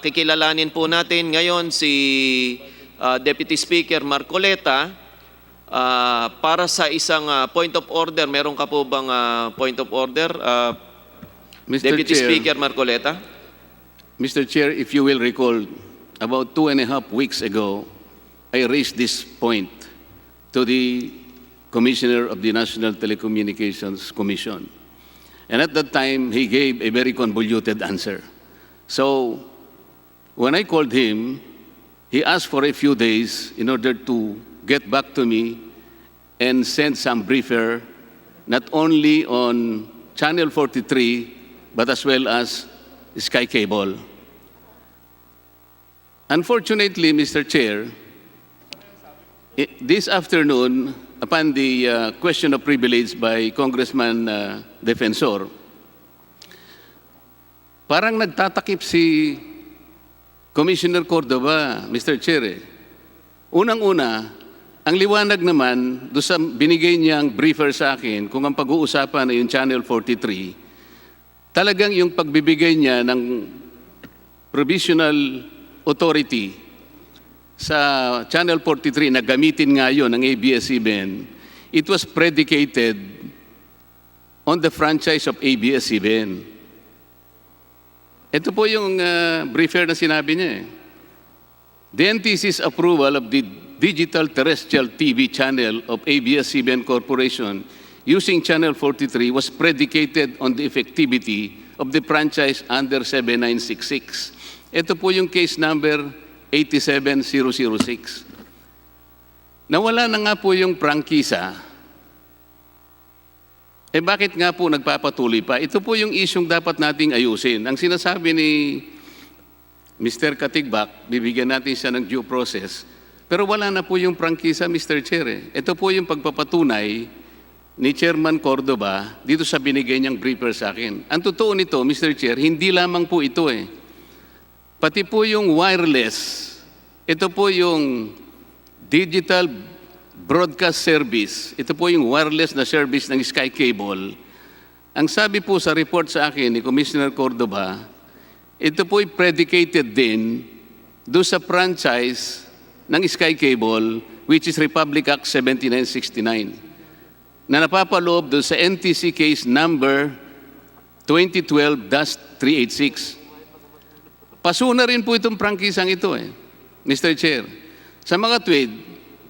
kikilalanin po natin ngayon si Deputy Speaker Marcoleta para sa isang point of order. Meron ka po bang point of order, Deputy Speaker Marcoleta? Mr. Chair, if you will recall, about 2.5 weeks ago, I raised this point to the Commissioner of the National Telecommunications Commission. And at that time, he gave a very convoluted answer. So, when I called him, he asked for a few days in order to get back to me and send some briefer, not only on Channel 43, but as well as Sky Cable. Unfortunately, Mr. Chair, this afternoon, upon the question of privilege by Congressman Defensor, parang nagtatakip si Commissioner Cordova, Mr. Chair. Unang-una, ang liwanag naman doon sa binigay niyang briefer sa akin, kung ang pag-uusapan ay yung Channel 43, talagang yung pagbibigay niya ng provisional authority sa Channel 43 na gamitin nga yun ng ABS-CBN, it was predicated on the franchise of ABS-CBN. Ito po yung briefer na sinabi niya. The NTC's approval of the digital terrestrial TV channel of ABS-CBN Corporation using Channel 43 was predicated on the effectivity of the franchise under 7966. Ito po yung case number 87006. Nawala na nga po yung prangkisa. Bakit nga po nagpapatuloy pa? Ito po yung isyong dapat nating ayusin. Ang sinasabi ni Mr. Katigbak, bibigyan natin siya ng due process, pero wala na po yung prangkisa, Mr. Chair. Ito po yung pagpapatunay ni Chairman Cordova dito sa binigay niyang briefer sa akin. Ang totoo nito, Mr. Chair, hindi lamang po ito Pati po yung wireless, ito po yung digital broadcast service, ito po yung wireless na service ng Sky Cable. Ang sabi po sa report sa akin ni Commissioner Cordova, ito po ay predicated din doon sa franchise ng Sky Cable, which is Republic Act 7969, na napapaloob doon sa NTC case number 2012-386. Paso na rin po itong prangkisang ito Mr. Chair. Sa mga tweet,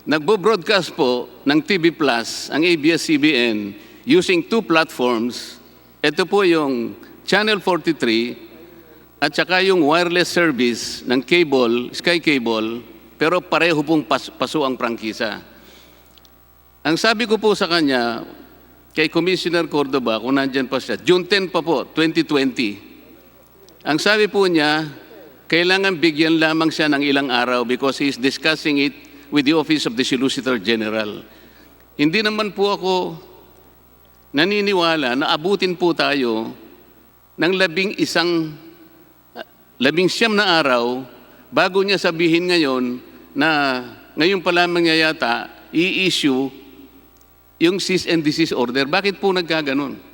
nagbo-broadcast po ng TV Plus ang ABS-CBN using two platforms. Ito po yung Channel 43 at saka yung wireless service ng cable, Sky Cable, pero pareho pong paso ang prangkisa. Ang sabi ko po sa kanya, kay Commissioner Cordova, kung nandyan pa siya, June 10 pa po, 2020, ang sabi po niya, kailangan bigyan lamang siya ng ilang araw because he is discussing it with the Office of the Solicitor General. Hindi naman po ako naniniwala na abutin po tayo ng 19 na araw bago niya sabihin ngayon na ngayon pa lamang niya yata i-issue yung cease and desist order. Bakit po nagkaganon?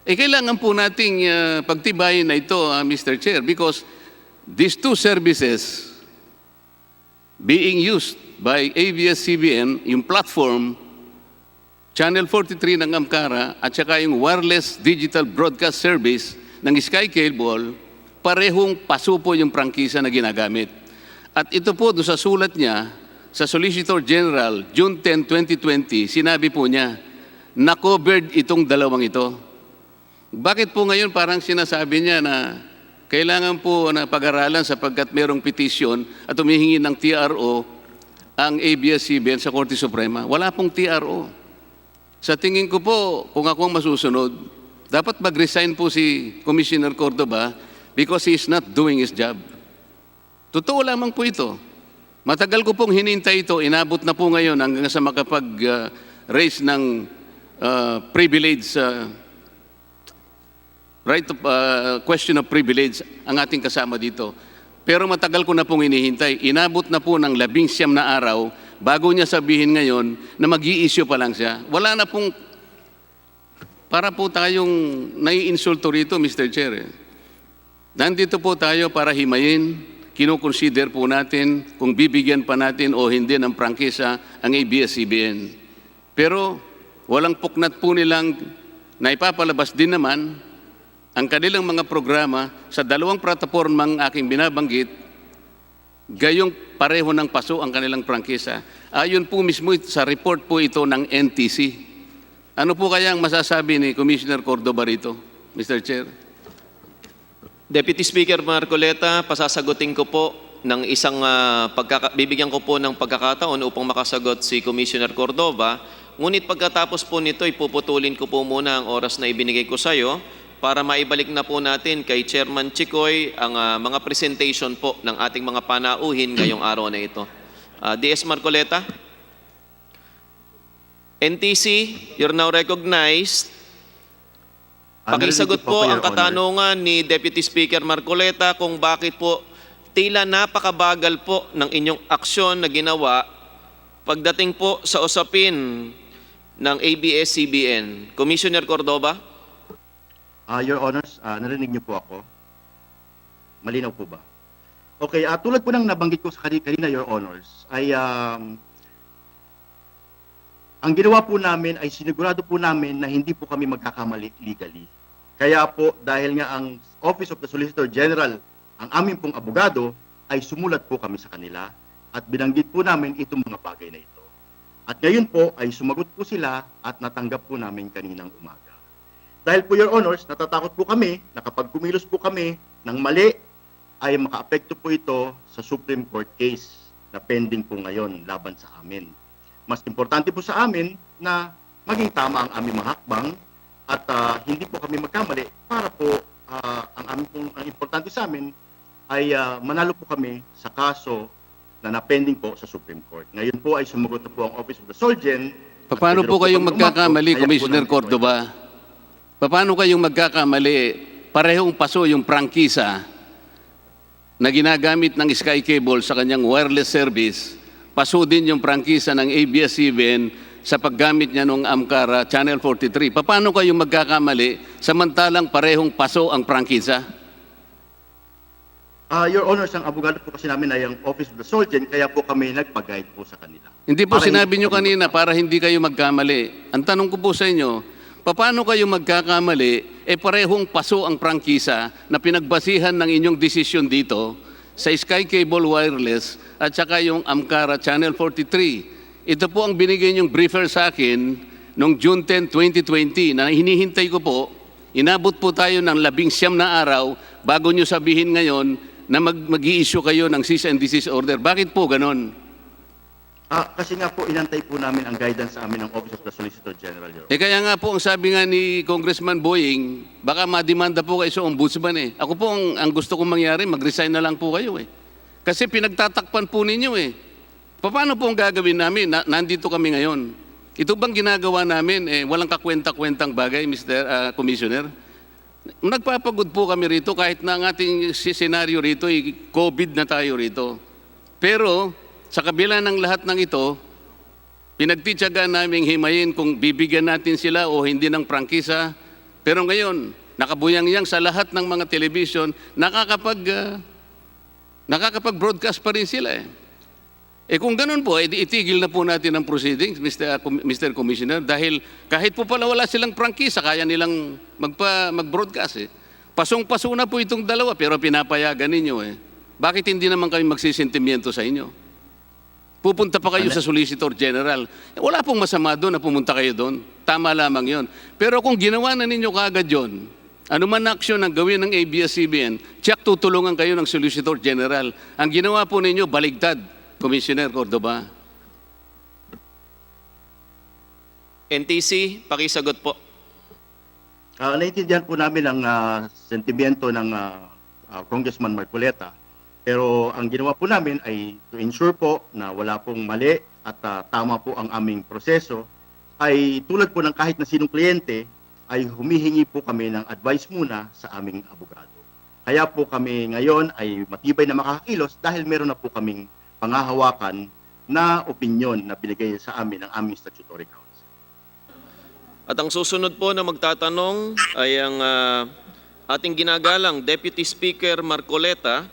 Kailangan po nating pagtibayin na ito, Mr. Chair, because these two services being used by ABS-CBN, yung platform, Channel 43 ng Amcara, at saka yung wireless digital broadcast service ng Sky Cable, parehong paso po yung prangkisa na ginagamit. At ito po, doon sa sulat niya, sa Solicitor General, June 10, 2020, sinabi po niya, na-covered itong dalawang ito. Bakit po ngayon parang sinasabi niya na kailangan po na pag-aralan sapagkat merong petisyon at humihingi ng TRO ang ABS-CBN sa Korte Suprema? Wala pong TRO. Sa tingin ko po, kung ako ang masusunod, dapat mag-resign po si Commissioner Cordova because he is not doing his job. Totoo lamang po ito. Matagal ko pong hinintay ito, inabot na po ngayon hanggang sa makapag-raise ng privilege question of privilege ang ating kasama dito. Pero matagal ko na pong hinihintay. Inabot na po ng 19 na araw bago niya sabihin ngayon na mag-i-issue pa lang siya. Wala na pong, para po tayong nai-insulto rito, Mr. Chair. Nandito po tayo para himayin, kinukonsider po natin kung bibigyan pa natin o hindi ng prangkisa ang ABS-CBN. Pero walang puknat po nilang naipapalabas din naman ang kanilang mga programa sa dalawang platapormang aking binabanggit, gayong pareho ng paso ang kanilang prangkisa. Ayon po mismo sa report po ito ng NTC. Ano po kaya ang masasabi ni Commissioner Cordova rito, Mr. Chair? Deputy Speaker Marcoleta, pasasagutin ko po ng bibigyan ko po ng pagkakataon upang makasagot si Commissioner Cordova. Ngunit pagkatapos po nito, ipuputulin ko po muna ang oras na ibinigay ko sa iyo para maibalik na po natin kay Chairman Chikoy ang mga presentation po ng ating mga panauhin ngayong araw na ito. DS Marcoleta. NTC, you're now recognized. Pakisagot po ang katanungan ni Deputy Speaker Marcoleta kung bakit po tila napakabagal po ng inyong aksyon na ginawa pagdating po sa usapin ng ABS-CBN. Commissioner Cordova? Your Honors, narinig niyo po ako? Malinaw po ba? Okay, tulad po ng nabanggit ko sa kanina, Your Honors, ay ang ginawa po namin ay sinigurado po namin na hindi po kami magkakamali legally. Kaya po, dahil nga ang Office of the Solicitor General, ang aming pong abogado, ay sumulat po kami sa kanila at binanggit po namin itong mga bagay na ito. At ngayon po ay sumagot po sila at natanggap po namin kaninang umaga. Dahil po, Your Honors, natatakot po kami na kapag kumilos po kami ng mali, ay makaapekto po ito sa Supreme Court case na pending po ngayon laban sa amin. Mas importante po sa amin na maging tama ang aming mga hakbang at hindi po kami magkamali para po ang importante sa amin ay manalo po kami sa kaso na napending po sa Supreme Court. Ngayon po ay sumagot na po ang Office of the Solgen. Paano po kayong magkakamali, Commissioner Cordova? Paano kayong magkakamali? Parehong paso yung prangkisa na ginagamit ng Sky Cable sa kanyang wireless service, paso din yung prangkisa ng ABS-CBN sa paggamit niya ng Amcara Channel 43. Paano kayong magkakamali samantalang parehong paso ang prangkisa? Your Honors, ang abogado po kasi namin ay ang Office of the Solgen, kaya po kami nagpag-guide po sa kanila. Hindi po sinabi nyo kanina para hindi kayo magkamali. Ang tanong ko po sa inyo, paano kayo magkakamali parehong paso ang prangkisa na pinagbasihan ng inyong desisyon dito sa Sky Cable Wireless at saka yung Amcara Channel 43. Ito po ang binigay niyong briefer sa akin noong June 10, 2020 na hinihintay ko po. Inabot po tayo ng 19 na araw bago niyo sabihin ngayon na mag-i-issue kayo ng cease and desist order. Bakit po ganon? Kasi nga po inantay po namin ang guidance sa amin ng Office of the Solicitor General. Kaya nga po ang sabi nga ni Congressman Boying, baka mademanda po kayo sa ombudsman . Ako po ang gusto kong mangyari, mag-resign na lang po kayo . Kasi pinagtatakpan po ninyo . Paano po ang gagawin namin? Nandito kami ngayon. Ito bang ginagawa namin, walang kakwenta-kwentang bagay, Mr. Commissioner? Nagpapagod po kami rito kahit na ang ating senaryo rito COVID na tayo rito. Pero sa kabila ng lahat ng ito, pinagtityagaan naming himayin kung bibigyan natin sila o hindi ng prangkisa. Pero ngayon, nakabuyang-yang sa lahat ng mga television, nakakapag-broadcast pa rin sila . Kung ganun po, itigil na po natin ang proceedings, Mr. Commissioner, dahil kahit po pala wala silang prangkisa, kaya nilang mag-broadcast . Pasong-paso na po itong dalawa, pero pinapayagan ninyo . Bakit hindi naman kami magsisentimiento sa inyo? Pupunta pa kayo sa Solicitor General. Wala pong masama doon na pumunta kayo doon. Tama lamang yon. Pero kung ginawa na ninyo kaagad yun, ano man aksyon ang gawin ng ABS-CBN, tiyak tutulungan kayo ng Solicitor General. Ang ginawa po ninyo, baligtad, Commissioner Cordova. NTC, pakisagot po. Naintindihan po namin ang sentimiento ng Congressman Marcoleta. Pero ang ginawa po namin ay to ensure po na wala pong mali at tama po ang aming proseso, ay tulad po ng kahit na sinong kliyente, ay humihingi po kami ng advice muna sa aming abogado. Kaya po kami ngayon ay matibay na makakakilos dahil meron na po kaming pangahawakan na opinyon na binigay sa amin ng aming statutory counsel. At ang susunod po na magtatanong ay ang ating ginagalang Deputy Speaker Marcoleta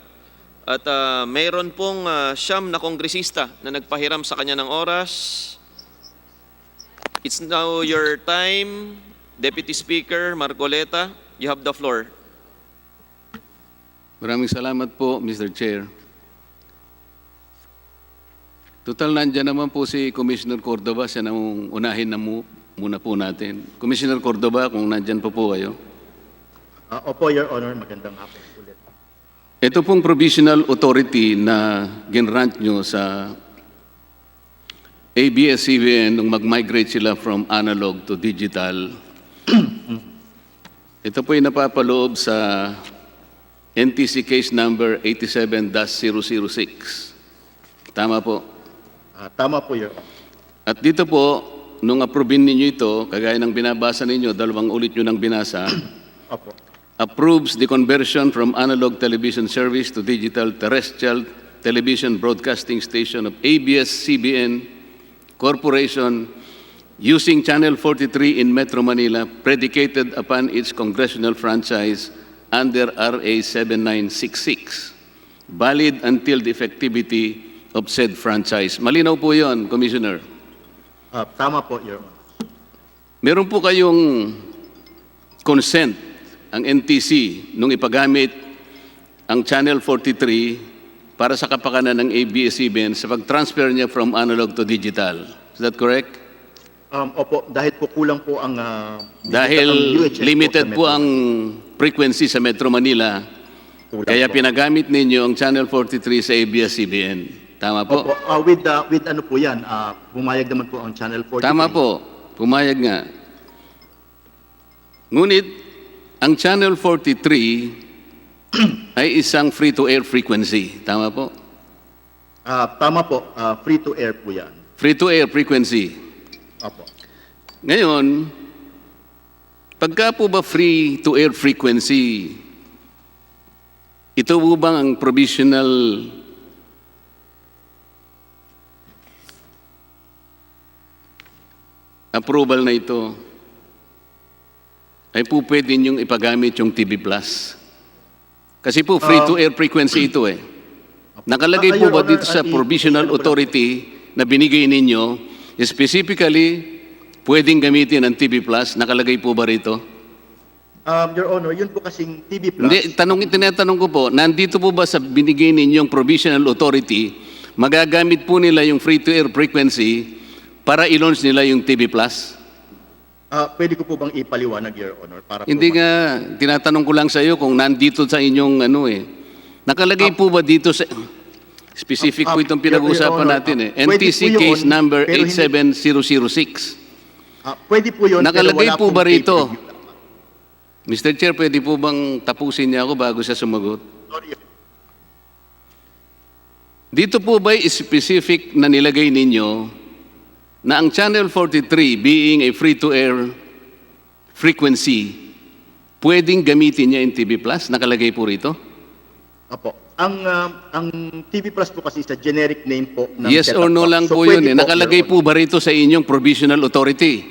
at mayroon pong siyam na kongresista na nagpahiram sa kanya ng oras. It's now your time, Deputy Speaker Marcoleta. You have the floor. Maraming salamat po, Mr. Chair. Total, nandyan naman po si Commissioner Cordova. Siya na unahin na muna po natin. Commissioner Cordova, kung nandyan po kayo. Opo, Your Honor. Magandang hapon ulit. Ito pong provisional authority na ginrant nyo sa ABS-CBN nung mag-migrate sila from analog to digital. Ito po yung napapaloob sa NTC case number 87-006. Tama po. Tama po, Your Honor. At dito po, nung approve ninyo ito, kagaya ng binabasa ninyo, dalawang ulit nyo nang binasa, Opo. approves the conversion from analog television service to digital terrestrial television broadcasting station of ABS-CBN Corporation using Channel 43 in Metro Manila, predicated upon its congressional franchise under RA 7966, valid until the effectivity of said franchise. Malinaw po yun, Commissioner. Tama po, Your Honor. Meron po kayong consent ang NTC nung ipagamit ang Channel 43 para sa kapakanan ng ABS-CBN sa pag-transfer niya from analog to digital. Is that correct? Opo, dahil po kulang po ang... Dahil ang UHF limited sa po Metro ang frequency sa Metro Manila, Kulang kaya po. pinagamit ninyo ang Channel 43 sa ABS-CBN. Tama po? Opo, with ano po yan, pumayag naman po ang Channel 43. Tama po. Pumayag nga. Ngunit, ang Channel 43 ay isang free-to-air frequency. Tama po? Tama po, free-to-air po yan. Free-to-air frequency. Opo. Ngayon, pagka po ba free-to-air frequency, ito po bang ang provisional approval na ito ay po pwede ninyong ipagamit yung TV Plus? Kasi po free-to-air frequency ito eh. Nakalagay po Your ba Honor, dito sa provisional authority na binigay ninyo, specifically, pwedeng gamitin ang TV Plus? Nakalagay po ba rito? Your Honor, yun po kasing TV Plus. Hindi, tinatanong ko po, nandito po ba sa binigay ninyong provisional authority, magagamit po nila yung free-to-air frequency para i-launch nila yung TV Plus? Pwede ko po bang ipaliwanag, Your Honor? Para Hindi po nga, tinatanong ko lang sa iyo kung nandito sa inyong ano eh. Nakalagay po ba dito sa... Specific po itong pinag-uusapan Your Honor, natin eh. pwede NTC po yun, case number pero hindi- 87006. pwede po yun, Nakalagay pero wala po ba pong rito? pay-per-view. Mr. Chair, pwede po bang tapusin niya ako bago siya sumagot? Sorry. Dito po ba specific na nilagay ninyo na ang Channel 43 being a free-to-air frequency, pwedeng gamitin niya yung TV Plus? Nakalagay po rito? Opo. Ang TV Plus po kasi is a generic name po ng Yes set-top or no box. lang So, po pwede yun eh. Nakalagay Your po ba rito sa inyong provisional authority?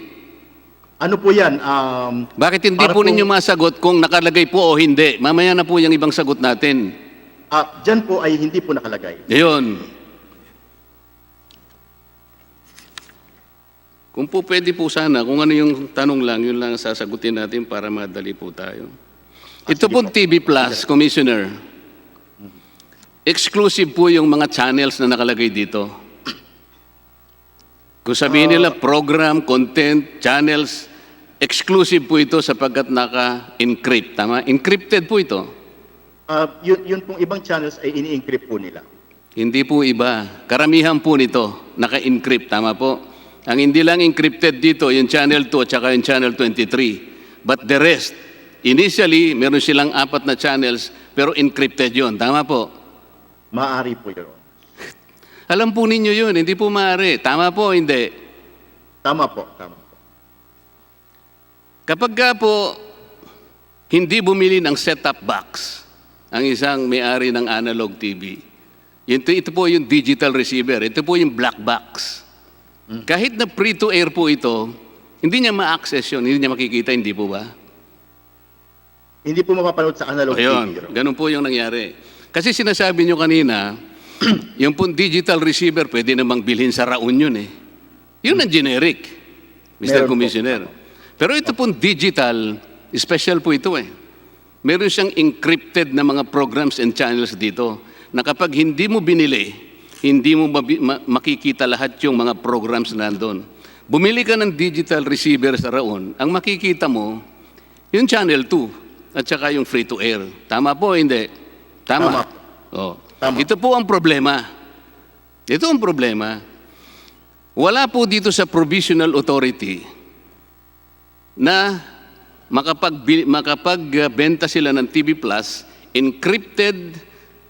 Ano po yan? Bakit hindi Para po ninyo po- masagot kung nakalagay po o hindi? Mamaya na po yung ibang sagot natin. Dyan po ay hindi po nakalagay. Ayun. Kung po pwede po sana, kung ano yung tanong lang, yun lang sasagutin natin para madali po tayo. Ito sige pong po. TV Plus, Commissioner, exclusive po yung mga channels na nakalagay dito. Kung sabihin nila program, content, channels, exclusive po ito sapagkat naka-encrypt. Tama? Encrypted po ito. Yun pong ibang channels ay ini-encrypt po nila. Hindi po iba. Karamihan po nito, naka-encrypt. Tama po? Ang hindi lang encrypted dito, yung channel 2 at saka yung channel 23. But the rest, initially, meron silang 4 na channels, pero encrypted yun. Tama po? Maaari po, Your Honor. Alam po ninyo yun, hindi po maaari. Tama po, hindi. Tama po, tama po. Kapag ka po, hindi bumili ng set-top box, ang isang may-ari ng analog TV, ito po yung digital receiver, ito po yung black box. Kahit na free-to-air po ito, hindi niya ma-access yun, hindi niya makikita, hindi po ba? Hindi po mapapanood sa analog O yun, TV. ganun po yung nangyari. Kasi sinasabi nyo kanina, yung pong digital receiver, pwede namang bilhin sa Raon yun eh. Yun ang generic, Mr. Meron po. Commissioner. Pero ito pong digital, special po ito eh. Meron siyang encrypted na mga programs and channels dito na kapag hindi mo binili, hindi mo makikita lahat yung mga programs na nandun. Bumili ka ng digital receiver sa Raon, ang makikita mo, yung channel 2 at saka yung free to air. Tama po, hindi? Tama. Tama. Oh. Tama. Ito po ang problema. Ito ang problema. Wala po dito sa provisional authority na makapagbenta sila ng TV Plus, encrypted,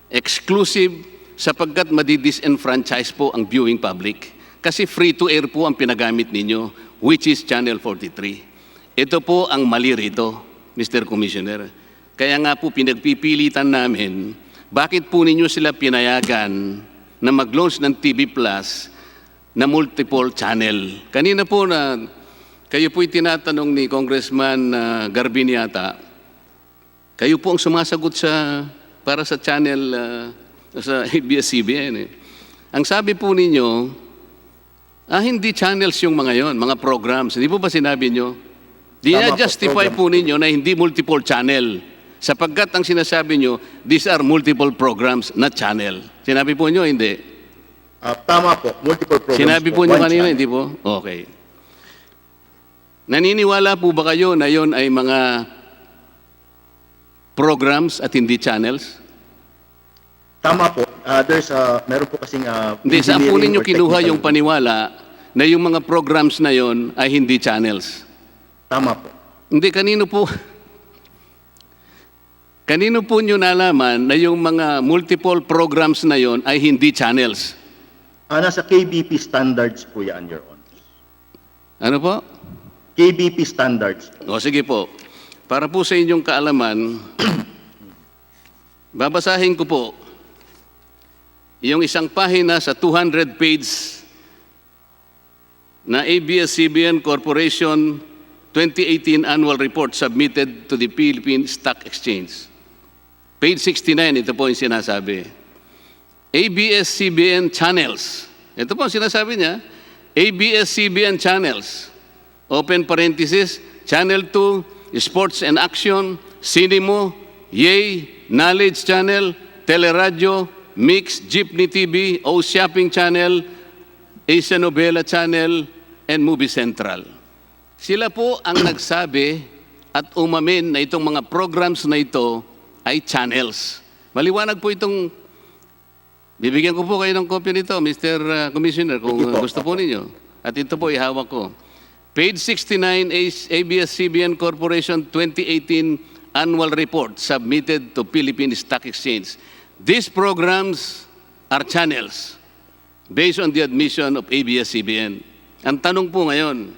exclusive, sapagkat madidisenfranchise po ang viewing public. Kasi free-to-air po ang pinagamit ninyo, which is Channel 43. Ito po ang mali rito, Mr. Commissioner. Kaya nga po pinagpipilitan namin, bakit po ninyo sila pinayagan na mag-launch ng TV Plus na multiple channel? Kanina po na kayo po'y tinatanong ni Congressman Garbin yata, kayo po ang sumasagot para sa channel sa ABS-CBN. Ang sabi po ninyo, hindi channels yung mga yon, mga programs. Hindi po ba sinabi nyo? Di-justify po ninyo na hindi multiple channel. Sapagkat ang sinasabi nyo, these are multiple programs, not channel. Sinabi po nyo, hindi? Tama po, multiple programs. Sinabi po nyo One kanina, channel. hindi po? Okay. Naniniwala po ba kayo na yon ay mga programs at hindi channels? Tama po. Meron po kasing Hindi, saan po engineering ninyo or kinuha technical- yung paniwala na yung mga programs na yon ay hindi channels? Tama po. Hindi, kanino po nyo nalaman na yung mga multiple programs na yon ay hindi channels? Nasa KBP standards po yan, Your Honor. Ano po? KBP standards. O sige po. Para po sa inyong kaalaman, babasahin ko po yung isang pahina sa 200 page na ABS-CBN Corporation 2018 Annual Report submitted to the Philippine Stock Exchange. Page 69, ito po yung sinasabi. ABS-CBN channels. Ito po ang sinasabi niya. ABS-CBN channels. Open parenthesis, Channel 2, Sports and Action, Cinemo, Yay, Knowledge Channel, Teleradyo, Mix, Jeepney TV, O Shopping Channel, Asia Novela Channel, and Movie Central. Sila po ang nagsabi at umamin na itong mga programs na ito ay channels. Maliwanag po itong, bibigyan ko po kayo ng copy nito, Mr. Commissioner, kung gusto po ninyo. At ito po ihawak ko. Page 69, ABS-CBN Corporation 2018 Annual Report submitted to Philippine Stock Exchange. These programs are channels based on the admission of ABS-CBN. Ang tanong po ngayon,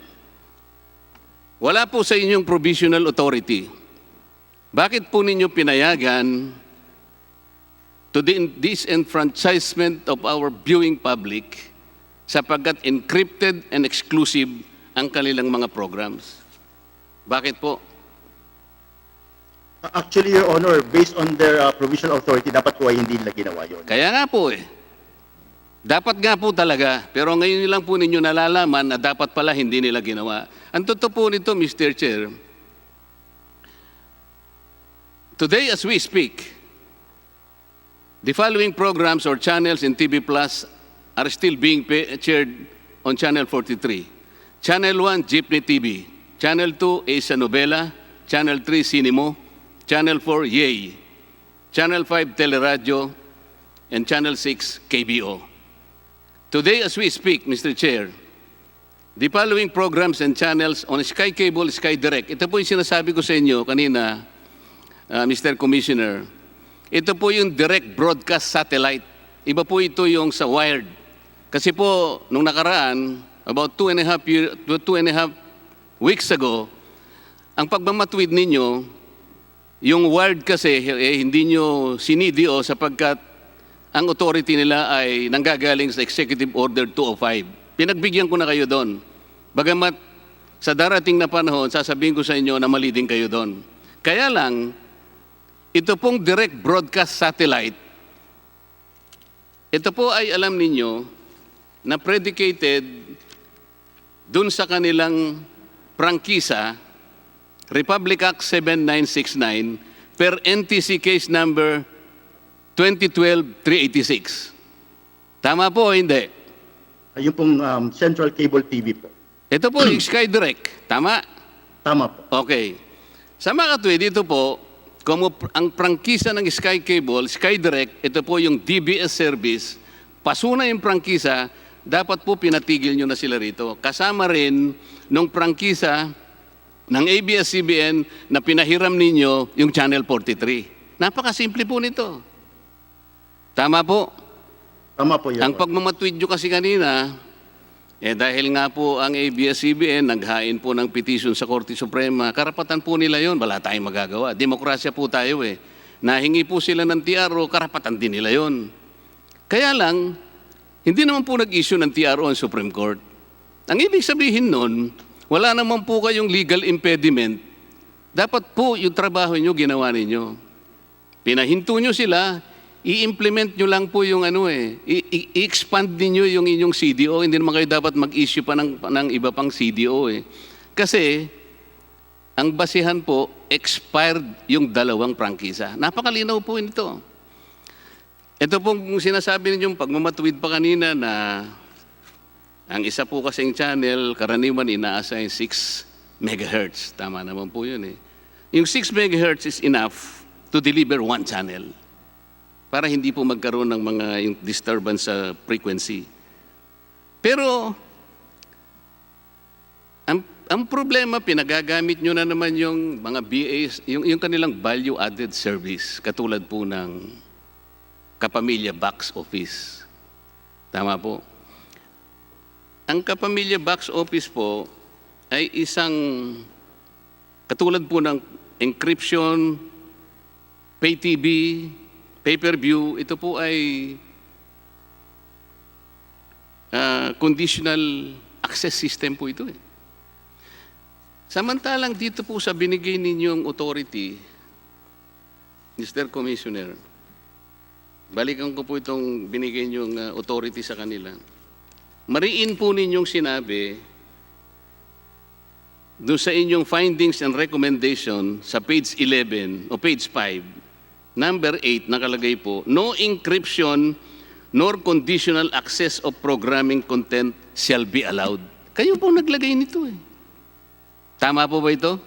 wala po sa inyong provisional authority. Bakit po ninyo pinayagan to the disenfranchisement of our viewing public sapagkat encrypted and exclusive ang kanilang mga programs? Bakit po? Actually, Your Honor, based on their provisional authority, dapat po ay hindi nila ginawa yun. Kaya nga po eh. Dapat nga po talaga. Pero ngayon lang po ninyo nalalaman na dapat pala hindi nila ginawa. Ang totoo po nito, Mr. Chair, today as we speak, the following programs or channels in TV Plus are still being shared on Channel 43. Channel 1, Jeepney TV. Channel 2, Asia Novela. Channel 3, Cinemo. Channel 4, Yay. Channel 5, Teleradyo. And Channel 6, KBO. Today, as we speak, Mr. Chair, the following programs and channels on Sky Cable, Sky Direct. Ito po yung sinasabi ko sa inyo kanina, Mr. Commissioner. Ito po yung direct broadcast satellite. Iba po ito yung sa wired. Kasi po, nung nakaraan, about 2.5 weeks ago, ang pagmamatwid ninyo, yung wired kasi, hindi nyo sinidio sapagkat ang authority nila ay nanggagaling sa Executive Order 205. Pinagbigyan ko na kayo doon. Bagamat sa darating na panahon, sasabihin ko sa inyo na mali din kayo doon. Kaya lang, ito pong direct broadcast satellite, ito po ay alam ninyo na predicated dun sa kanilang prangkisa, Republic Act 7969 per NTC case number 2012-386. Tama po o hindi? Yung pong Central Cable TV po. Ito po yung Sky Direct. Tama? Tama po. Okay. Sa mga katwid, dito po, kung ang prangkisa ng Sky Cable, Sky Direct, ito po yung DBS service, pasuna yung prangkisa, dapat po pinatigil nyo na sila rito. Kasama rin nung prangkisa ng ABS-CBN na pinahiram ninyo yung Channel 43. Napakasimple po nito. Tama po? Tama po, Your Ang Honor. pagmamatweet nyo kasi kanina, dahil nga po ang ABS-CBN naghain po ng petition sa Korte Suprema, karapatan po nila yon, wala tayong magagawa. Demokrasya po tayo eh. Nahingi po sila ng TRO, karapatan din nila yon. Kaya lang, hindi naman po nag-issue ng TRO ang Supreme Court. Ang ibig sabihin nun, wala naman po kayong legal impediment. Dapat po yung trabaho nyo ginawa ninyo. Pinahinto nyo sila, i-implement nyo lang po yung i-expand niyo yung inyong CDO. Hindi naman kayo dapat mag-issue pa ng iba pang CDO eh. Kasi, ang basihan po, expired yung dalawang prangkisa. Napakalinaw po nito. Ito pong sinasabi ninyong pagmamatwid pa kanina na ang isa po kasing channel, karaniwan inaassign 6 megahertz. Tama naman po yun eh. Yung 6 megahertz is enough to deliver one channel para hindi po magkaroon ng mga yung disturbance sa frequency. Pero, ang problema, pinagagamit nyo na naman yung mga BAs, yung kanilang value-added service, katulad po ng Kapamilya Box Office. Tama po. Ang Kapamilya Box Office po ay isang katulad po ng encryption, pay TV, pay-per-view, ito po ay conditional access system po ito eh. Samantalang dito po sa binigay ninyong authority, Mr. Commissioner, balikan ko po itong binigay ninyong authority sa kanila. Mariin po ninyong sinabi doon sa inyong findings and recommendation sa page 11 o page 5, Number 8, nakalagay po, no encryption nor conditional access of programming content shall be allowed. Kayo po naglagay nito eh. Tama po ba ito?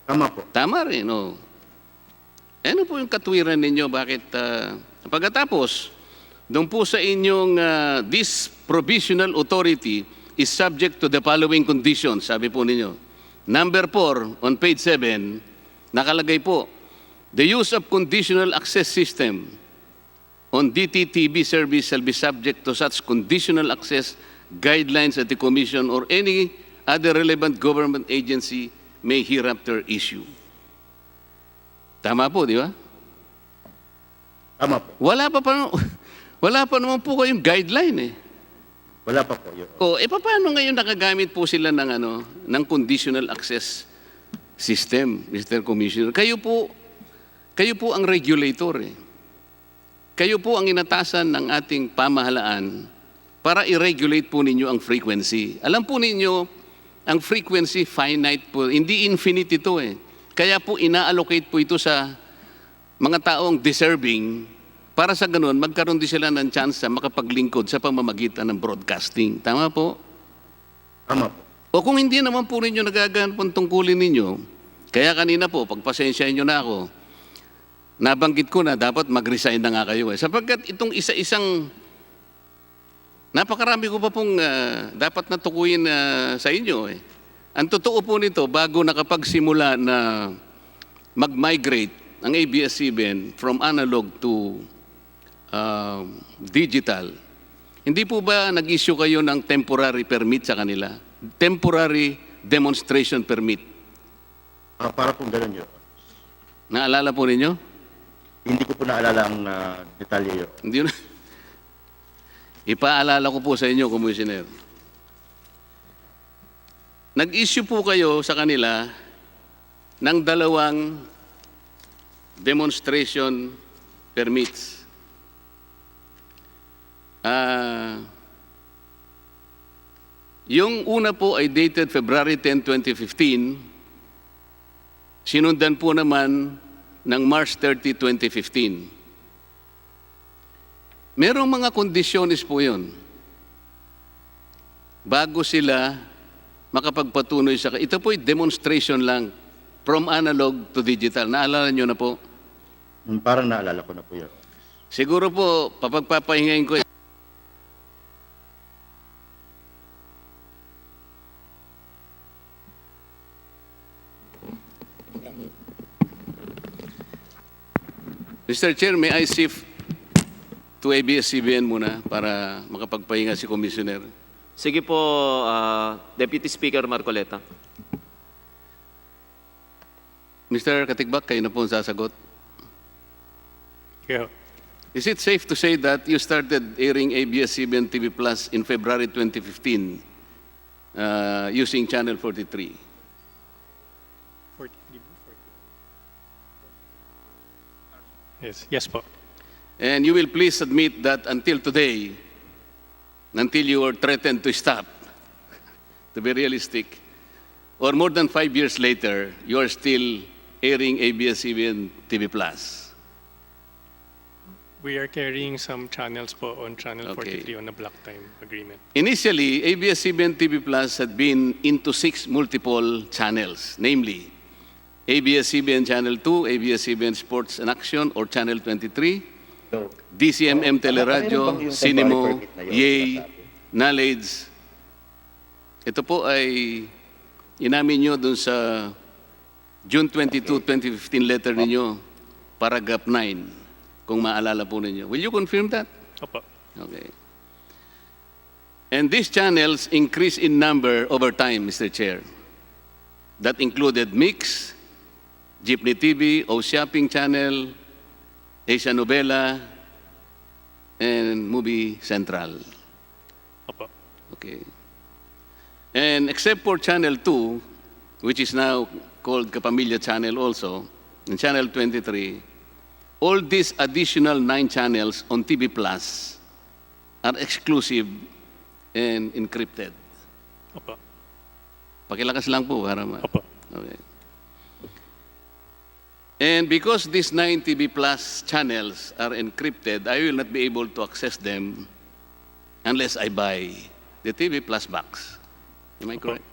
Tama po. Tama rin, oh. Ano po yung katwiran ninyo? Bakit? Pagkatapos, doon po sa inyong this provisional authority is subject to the following conditions, sabi po ninyo. Number 4, on page 7, nakalagay po, the use of conditional access system on DTTV service shall be subject to such conditional access guidelines that the Commission or any other relevant government agency may hereafter issue. Tama po, di ba? Tama po. Wala pa naman po kayong guideline eh. Wala pa po, Your Honor. Paano ngayon nakagamit po sila ng ng conditional access system, Mr. Commissioner? Kayo po ang regulator eh. Kayo po ang inatasan ng ating pamahalaan para i-regulate po ninyo ang frequency. Alam po ninyo, ang frequency finite po, hindi infinite ito eh. Kaya po ina-allocate po ito sa mga taong deserving para sa ganun, magkaroon din sila ng chance na makapaglingkod sa pamamagitan ng broadcasting. Tama po? Tama po. O kung hindi naman po ninyo nagaganap ang tungkulin ninyo, kaya kanina po, pagpasensyahin nyo na ako, nabanggit ko na dapat mag-resign na nga kayo eh. Sapagkat itong isa-isang, napakarami ko pa pong dapat natukuyin sa inyo eh. Ang totoo po nito, bago nakapagsimula na mag-migrate ang ABS-CBN from analog to digital, hindi po ba nag-issue kayo ng temporary permit sa kanila? Temporary demonstration permit. Para pong ganun, Your Honor. Naalala po ninyo? Hindi ko po naalala ang detalye, Your Honor. Hindi na. Ipaalala ko po sa inyo, Commissioner. Nag-issue po kayo sa kanila ng dalawang demonstration permits. Yung una po ay dated February 10, 2015. Sinundan po naman ng March 30, 2015. Merong mga kondisyones po yun bago sila makapagpatuloy sa... Ito po ay demonstration lang from analog to digital. Naalala nyo na po? Parang naalala ko na po yun. Siguro po, papagpapahingayin ko. Mr. Chair, may I shift to ABS-CBN muna para makapagpahinga si Commissioner? Sige po, Deputy Speaker Marcoleta. Mr. Katigbak, kayo na po ang sasagot. Yeah. Is it safe to say that you started airing ABS-CBN TV Plus in February 2015 using Channel 43? 43. Yes po. And you will please admit that until today, until you were threatened to stop, to be realistic, or more than 5 years later, you are still airing ABS-CBN TV Plus. We are carrying some channels po on Channel Okay. 43 on a block time agreement. Initially, ABS-CBN TV Plus had been into 6 multiple channels, namely ABS-CBN Channel 2, ABS-CBN Sports and Action or Channel 23, DCMM Teleradio, Cinemo, Yay, Knowledge. Ito po ay inamin nyo dun sa June 22, 2015 letter ninyo, paragraph 9, kung maalala po ninyo. Will you confirm that? Opo. Okay. And these channels increase in number over time, Mr. Chair. That included Mix, Jeepney TV, O Shopping Channel, Asia Novela, and Movie Central. Opo. Okay. And except for Channel 2, which is now called Kapamilya Channel also, and Channel 23, all these additional 9 channels on TV Plus are exclusive and encrypted. Opo. Pakilakas lang po para Opo. Okay. And because these 9 TV Plus channels are encrypted, I will not be able to access them unless I buy the TV Plus box. Am I correct?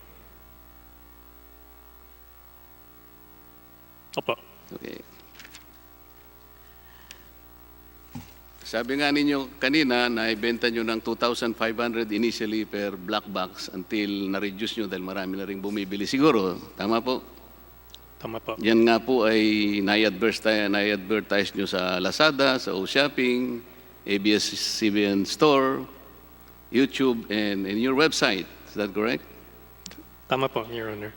Opo. Okay. Sabi nga ninyo kanina na ibenta nyo ng 2,500 initially per black box until na-reduce nyo dahil marami na rin bumibili. Siguro, tama po? Tama po. Yan nga po ay na-advertise nyo sa Lazada, sa O-Shopping, ABS-CBN Store, YouTube, and in your website. Is that correct? Tama po, Your Honor.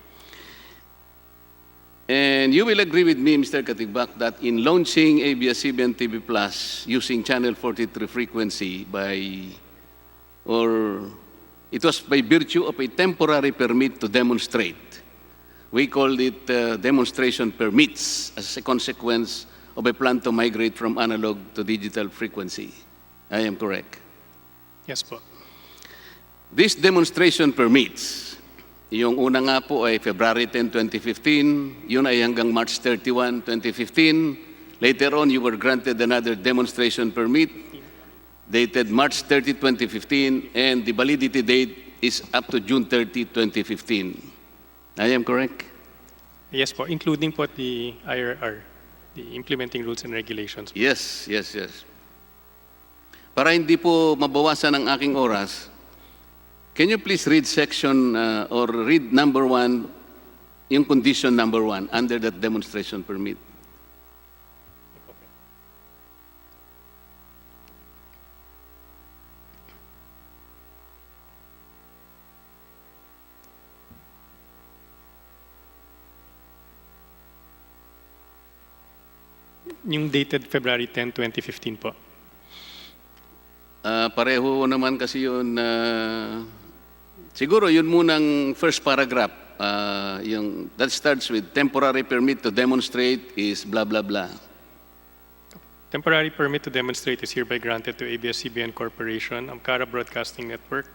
And you will agree with me, Mr. Katigbak, that in launching ABS-CBN TV Plus using Channel 43 frequency it was by virtue of a temporary permit to demonstrate. We called it demonstration permits as a consequence of a plan to migrate from analog to digital frequency. I am correct. Yes po. These demonstration permits, yung una nga po ay February 10, 2015, yun ay hanggang March 31, 2015. Later on, you were granted another demonstration permit dated March 30, 2015, and the validity date is up to June 30, 2015. I am correct? Yes po, including po the IRR, the Implementing Rules and Regulations. Yes. Para hindi po mabawasan ang aking oras, can you please read section or read number 1, yung condition number 1 under that demonstration permit? Yung dated February 10, 2015 po. Pareho naman kasi yun, siguro yun munang first paragraph, yung that starts with temporary permit to demonstrate is blah blah blah. Temporary permit to demonstrate is hereby granted to ABS-CBN Corporation, Amcara Broadcasting Network,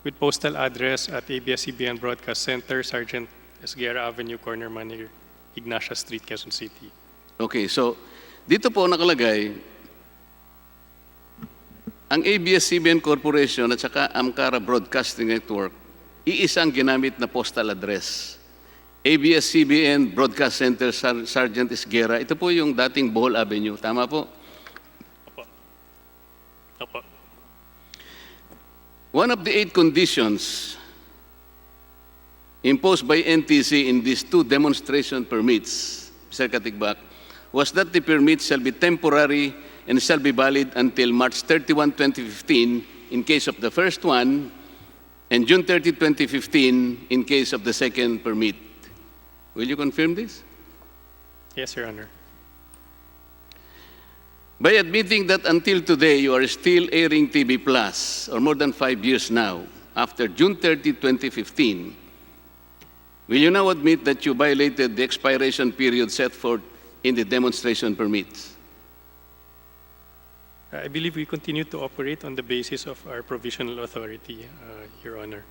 with postal address at ABS-CBN Broadcast Center, Sergeant Esguerra Avenue, Corner Manir, Ignacia Street, Quezon City. Okay, so dito po nakalagay, ang ABS-CBN Corporation at saka Amcara Broadcasting Network, iisang ginamit na postal address. ABS-CBN Broadcast Center, Sergeant Esguerra. Ito po yung dating Bohol Avenue. Tama po? Opo. Opo. One of the 8 conditions imposed by NTC in these 2 demonstration permits, Mr. Katigbak, was that the permits shall be temporary and shall be valid until March 31, 2015 in case of the first one, and June 30, 2015 in case of the second permit. Will you confirm this? Yes, Your Honor. By admitting that until today you are still airing TV Plus, or more than 5 years now, after June 30, 2015, will you now admit that you violated the expiration period set forth in the demonstration permits? I believe we continue to operate on the basis of our provisional authority, Your Honor.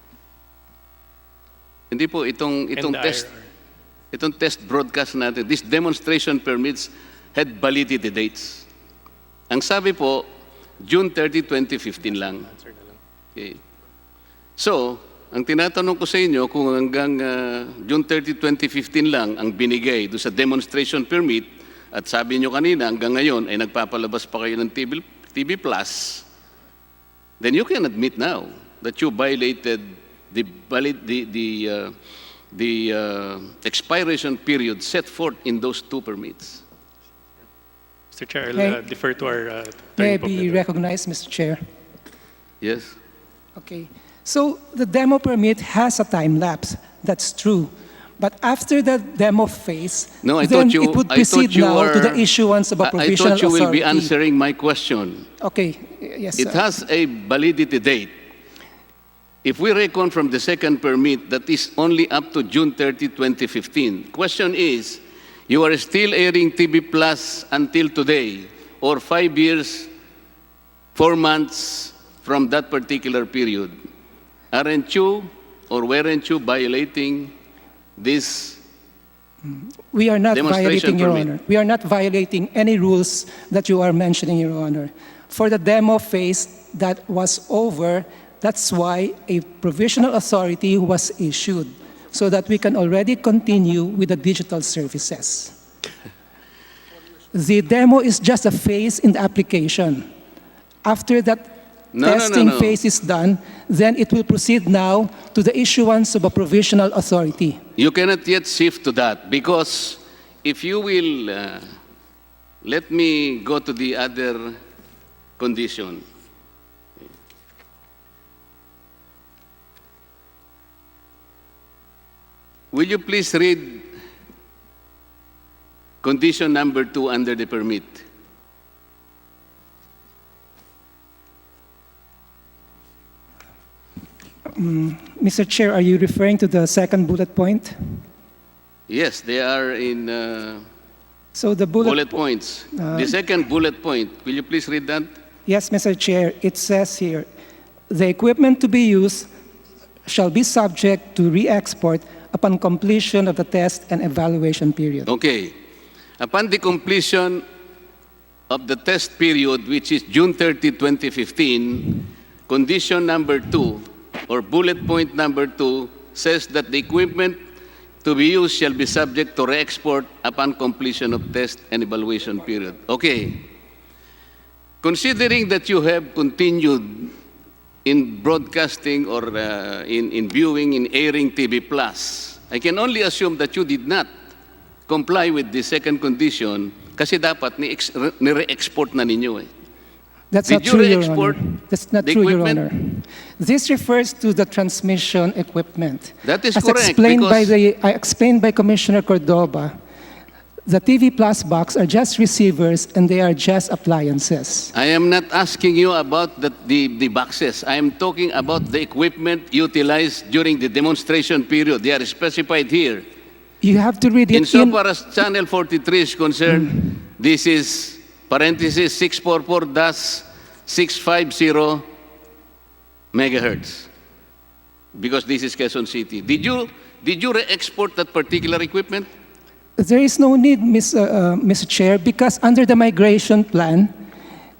Hindi po, itong And the test, IRR. itong test broadcast natin, these demonstration permits had validity dates. Ang sabi po, June 30, 2015 lang. Answer na lang. Okay. So, ang tinatanong ko sa inyo, kung hanggang June 30, 2015 lang ang binigay doon sa demonstration permit, at sabi nyo kanina, hanggang ngayon ay nagpapalabas pa kayo ng TV Plus, then you can admit now that you violated the expiration period set forth in those 2 permits. Mr. Chair, I'll May- defer to our May I attorney po, be Pedro. recognized, Mr. Chair? Yes? Okay. So the demo permit has a time lapse. That's true. But after the demo phase, No, I then thought you, it would I proceed thought you now were, to the issuance of a I provisional thought you will be authority. answering my question. Okay. Yes, It sir. has a validity date. If we reckon from the second permit, that is only up to June 30, 2015. Question is, you are still airing TV Plus until today, or 5 years, 4 months from that particular period. Aren't you, or weren't you violating this? We are not Demonstration violating, Your permit. Honor. We are not violating any rules that you are mentioning, Your Honor. For the demo phase that was over, that's why a provisional authority was issued, so that we can already continue with the digital services. The demo is just a phase in the application. After that testing No. phase is done, then it will proceed now to the issuance of a provisional authority. You cannot yet shift to that, because if you will, let me go to the other condition. Will you please read condition number 2 under the permit? Mr. Chair, are you referring to the second bullet point? Yes, they are in So the bullet points. The second bullet point, will you please read that? Yes, Mr. Chair, it says here, the equipment to be used shall be subject to re-export upon completion of the test and evaluation period. Okay. Upon the completion of the test period, which is June 30, 2015, condition number 2, or bullet point number 2, says that the equipment to be used shall be subject to re-export upon completion of test and evaluation period. Okay. Considering that you have continued in broadcasting or in viewing, in airing TV Plus, I can only assume that you did not comply with the second condition kasi dapat ni-re-export na ninyo eh. That's Did not you true, Your re-export Honor. That's not the true, Your equipment? Honor. This refers to the transmission equipment. That is As correct, explained because- I explained by Commissioner Cordoba, the TV Plus box are just receivers and they are just appliances. I am not asking you about the boxes. I am talking about the equipment utilized during the demonstration period. They are specified here. You have to read it in. Insofar as Channel 43 is concerned, this is parenthesis 644-650 megahertz. Because this is Quezon City. Did you re-export that particular equipment? There is no need, Mr. Chair, because under the migration plan,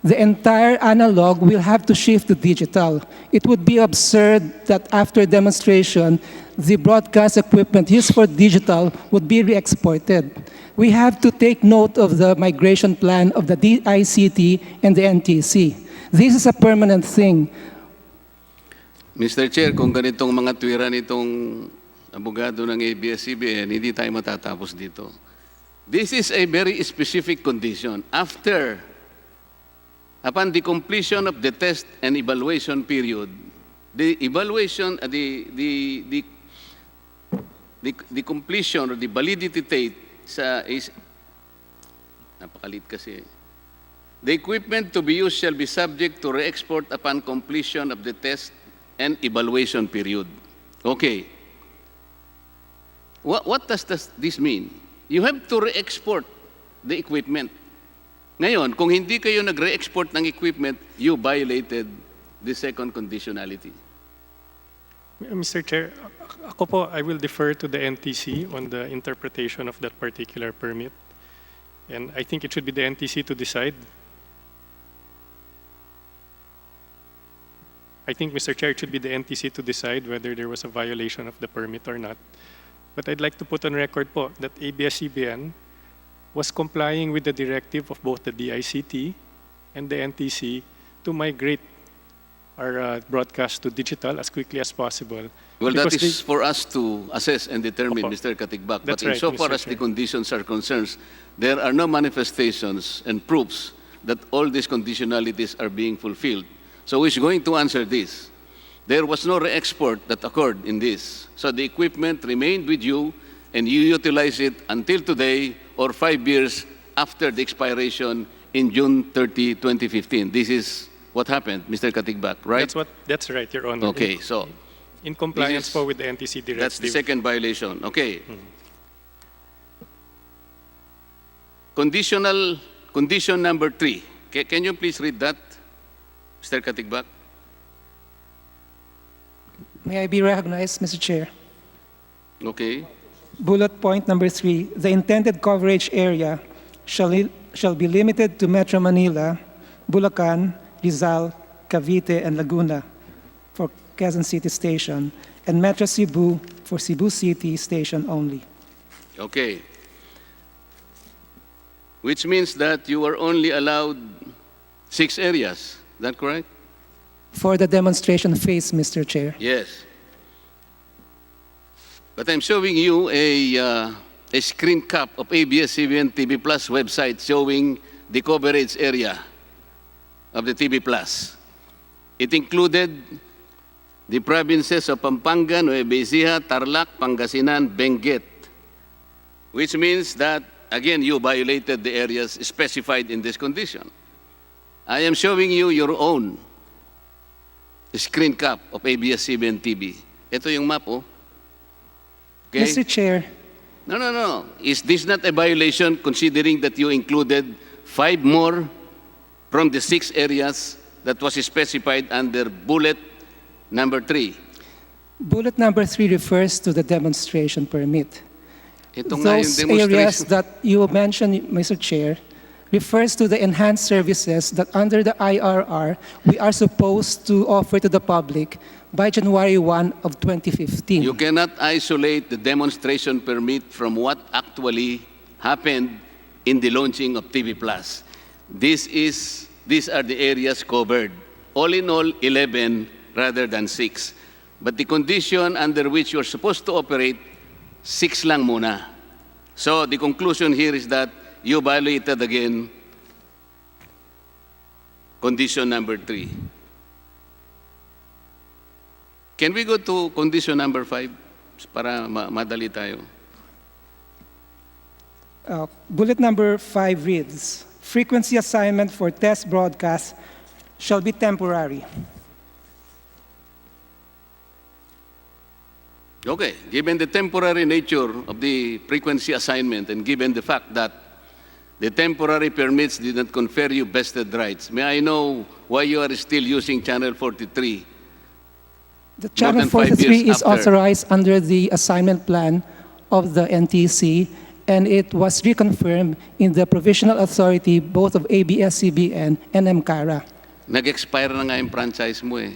the entire analog will have to shift to digital. It would be absurd that after demonstration, the broadcast equipment used for digital would be re-exported. We have to take note of the migration plan of the DICT and the NTC. This is a permanent thing. Mr. Chair, kung ganitong mga tuwira nitong abogado ng ABS-CBN, hindi tayo matatapos dito. This is a very specific condition. Upon the completion of the test and evaluation period, the completion or the validity date is napakalit kasi. The equipment to be used shall be subject to re-export upon completion of the test and evaluation period. Okay. What does this mean? You have to re-export the equipment. Ngayon, kung hindi kayo nag-re-export ng equipment, you violated the second conditionality. Mr. Chair, ako po, I will defer to the NTC on the interpretation of that particular permit. And I think it should be the NTC to decide. I think, Mr. Chair, it should be the NTC to decide whether there was a violation of the permit or not. But I'd like to put on record po that ABS-CBN was complying with the directive of both the DICT and the NTC to migrate our broadcast to digital as quickly as possible. Well, that Because is for us to assess and determine, Opo. Mr. Katigbak. But That's right, insofar Mr. as the Chair. conditions are concerned, there are no manifestations and proofs that all these conditionalities are being fulfilled. So who is going to answer this? There was no re-export that occurred in this. So the equipment remained with you and you utilize it until today or 5 years after the expiration in June 30, 2015. This is what happened, Mr. Katigbak, right? That's right, Your Honor. Okay, so In compliance This is- po with the NTC directive. that's the second violation. Okay. Condition number 3. Can you please read that, Mr. Katigbak? May I be recognized, Mr. Chair? Okay. Bullet point number 3, the intended coverage area shall be limited to Metro Manila, Bulacan, Rizal, Cavite, and Laguna for Quezon City Station, and Metro Cebu for Cebu City Station only. Okay. Which means that you are only allowed 6 areas. Is that correct? For the demonstration phase, Mr. Chair. Yes. But I'm showing you a screen cap of ABS-CBN TV Plus website showing the coverage area of the TV Plus. It included the provinces of Pampanga, Nueva Ecija, Tarlac, Pangasinan, Benguet, which means that, again, you violated the areas specified in this condition. I am showing you your own screen cap of ABS-CBN TV. Ito yung map, oh. Okay? Mr. Chair, No. Is this not a violation considering that you included 5 more from the 6 areas that was specified under bullet number 3? bullet number 3 refers to the demonstration permit. Ito nga yung Those areas demonstration. that you mentioned, Mr. Chair, refers to the enhanced services that under the IRR, we are supposed to offer to the public by January 1 of 2015. You cannot isolate the demonstration permit from what actually happened in the launching of TV Plus. These are the areas covered. All in all, 11 rather than 6. But the condition under which you're supposed to operate, 6 lang muna. So the conclusion here is that you violated again condition number 3. Can we go to condition number 5 para madali tayo? Bullet number 5 reads, frequency assignment for test broadcast shall be temporary. Okay, given the temporary nature of the frequency assignment and given the fact that The temporary permits did not confer you vested rights. May I know why you are still using Channel 43? The More Channel than 5 43 years is after. authorized under the assignment plan of the NTC, and it was reconfirmed in the provisional authority both of ABS-CBN and MCARA. Nag-expire na nga yung franchise mo eh.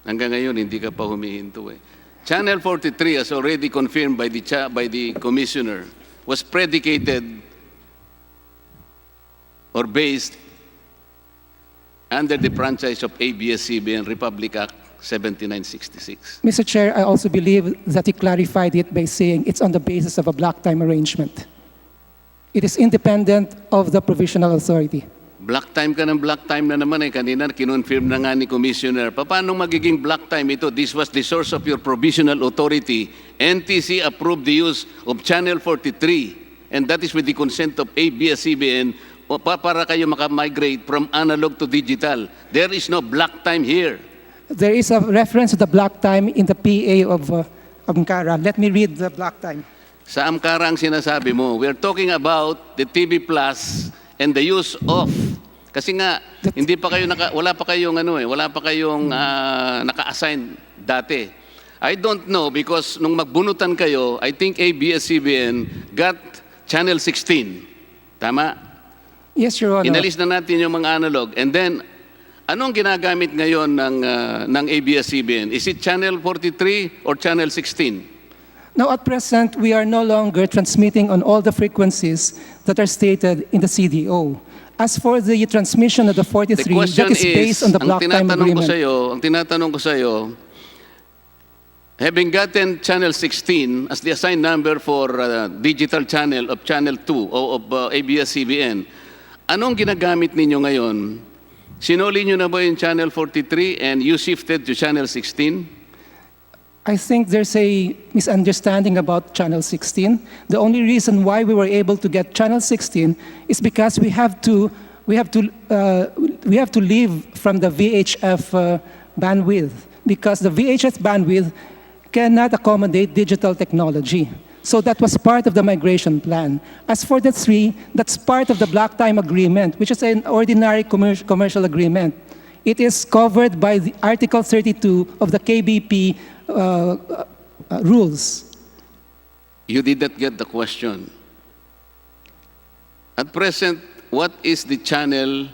Hanggang ngayon, hindi ka pa humihinto eh. Channel 43, as already confirmed by the commissioner, was predicated or based under the franchise of ABS-CBN Republic Act 7966. Mr. Chair, I also believe that he clarified it by saying it's on the basis of a block time arrangement. It is independent of the provisional authority. Black time ka ng black time na naman eh. Kanina kinonfirm na nga ni Commissioner. Paano magiging black time ito? This was the source of your provisional authority. NTC approved the use of Channel 43, and that is with the consent of ABS-CBN para kayo makamigrate from analog to digital. There is no black time here. There is a reference to the block time in the PA of MCARA. Let me read the block time. Sa AMCARA ang sinasabi mo, we're talking about the TV Plus and the use of. Kasi nga, hindi pa kayo wala pa kayong naka-assign dati. I don't know because nung magbunutan kayo, I think ABS-CBN got Channel 16. Tama? Yes, Your Honor. Inalis na natin yung mga analog. And then, anong ginagamit ngayon ng ABS-CBN? Is it Channel 43 or Channel 16? Now, at present, we are no longer transmitting on all the frequencies that are stated in the CDO. As for the transmission of the 43, The question that is based on the block time agreement. Ang tinatanong ko sa iyo, having gotten Channel 16 as the assigned number for digital channel of Channel 2 o of ABS-CBN, anong ginagamit ninyo ngayon? Sinuli nyo na ba yung Channel 43 and you shifted to Channel 16? I think there's a misunderstanding about Channel 16. The only reason why we were able to get Channel 16 is because we have to leave from the VHF bandwidth, because the VHF bandwidth cannot accommodate digital technology. So that was part of the migration plan. As for the 3, that's part of the block time agreement, which is an ordinary commercial agreement. It is covered by the Article 32 of the KBP rules. You did not get the question. At present, what is the channel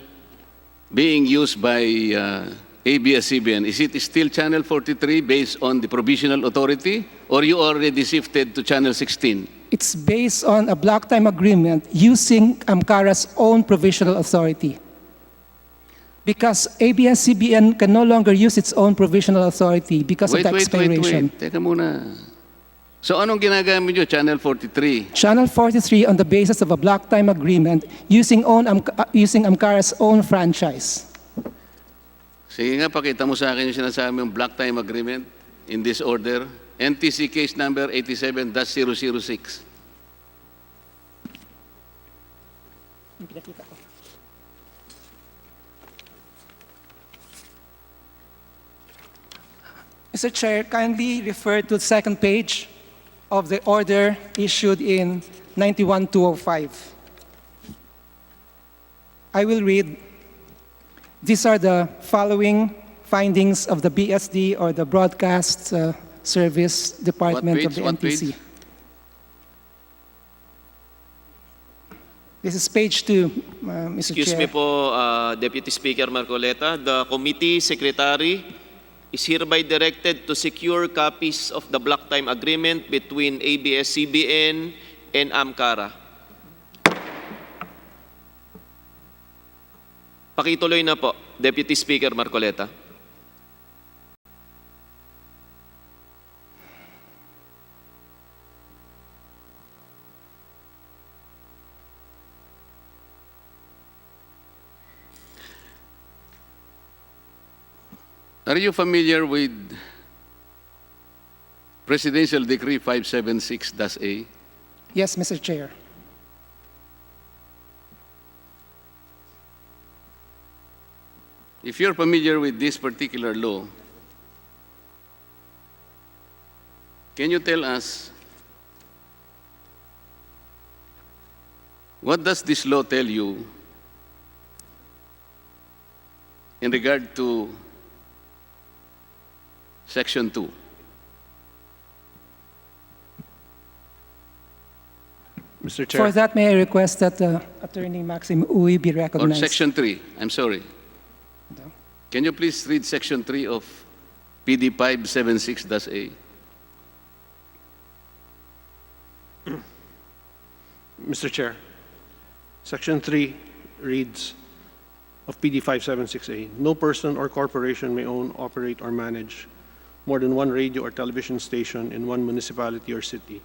being used by ABS-CBN? Is it still Channel 43 based on the provisional authority, or you already shifted to Channel 16? It's based on a block time agreement using MCARA's own provisional authority. Because ABS-CBN can no longer use its own provisional authority because of the expiration. Wait. Teka muna. So anong ginagamit nyo? Channel 43? Channel 43 on the basis of a block time agreement using MCARA's own franchise. Sige nga, pakita mo sa akin yung sinasabi yung block time agreement in this order. NTC case number 87-006. Mr. Chair, kindly refer to the second page of the order issued in 91-205. I will read. These are the following findings of the BSD, or the Broadcast Service Department of the What NTC. page? This is page 2, Mr. Excuse Chair. me po, Deputy Speaker Marcoleta. The committee secretary is hereby directed to secure copies of the block time agreement between ABS-CBN and AMCARA. Pakituloy na po, Deputy Speaker Marcoleta. Are you familiar with Presidential Decree 576-A? Yes, Mr. Chair. If you're familiar with this particular law, can you tell us What does this law tell you in regard to Section 2? Mr. For Chair, that, may I request that Attorney Maxim Uy be Or recognized? Section 3? I'm sorry. Can you please read Section 3 of PD 576-A? Mr. Chair, Section 3 reads of PD 576A, no person or corporation may own, operate, or manage more than one radio or television station in one municipality or city,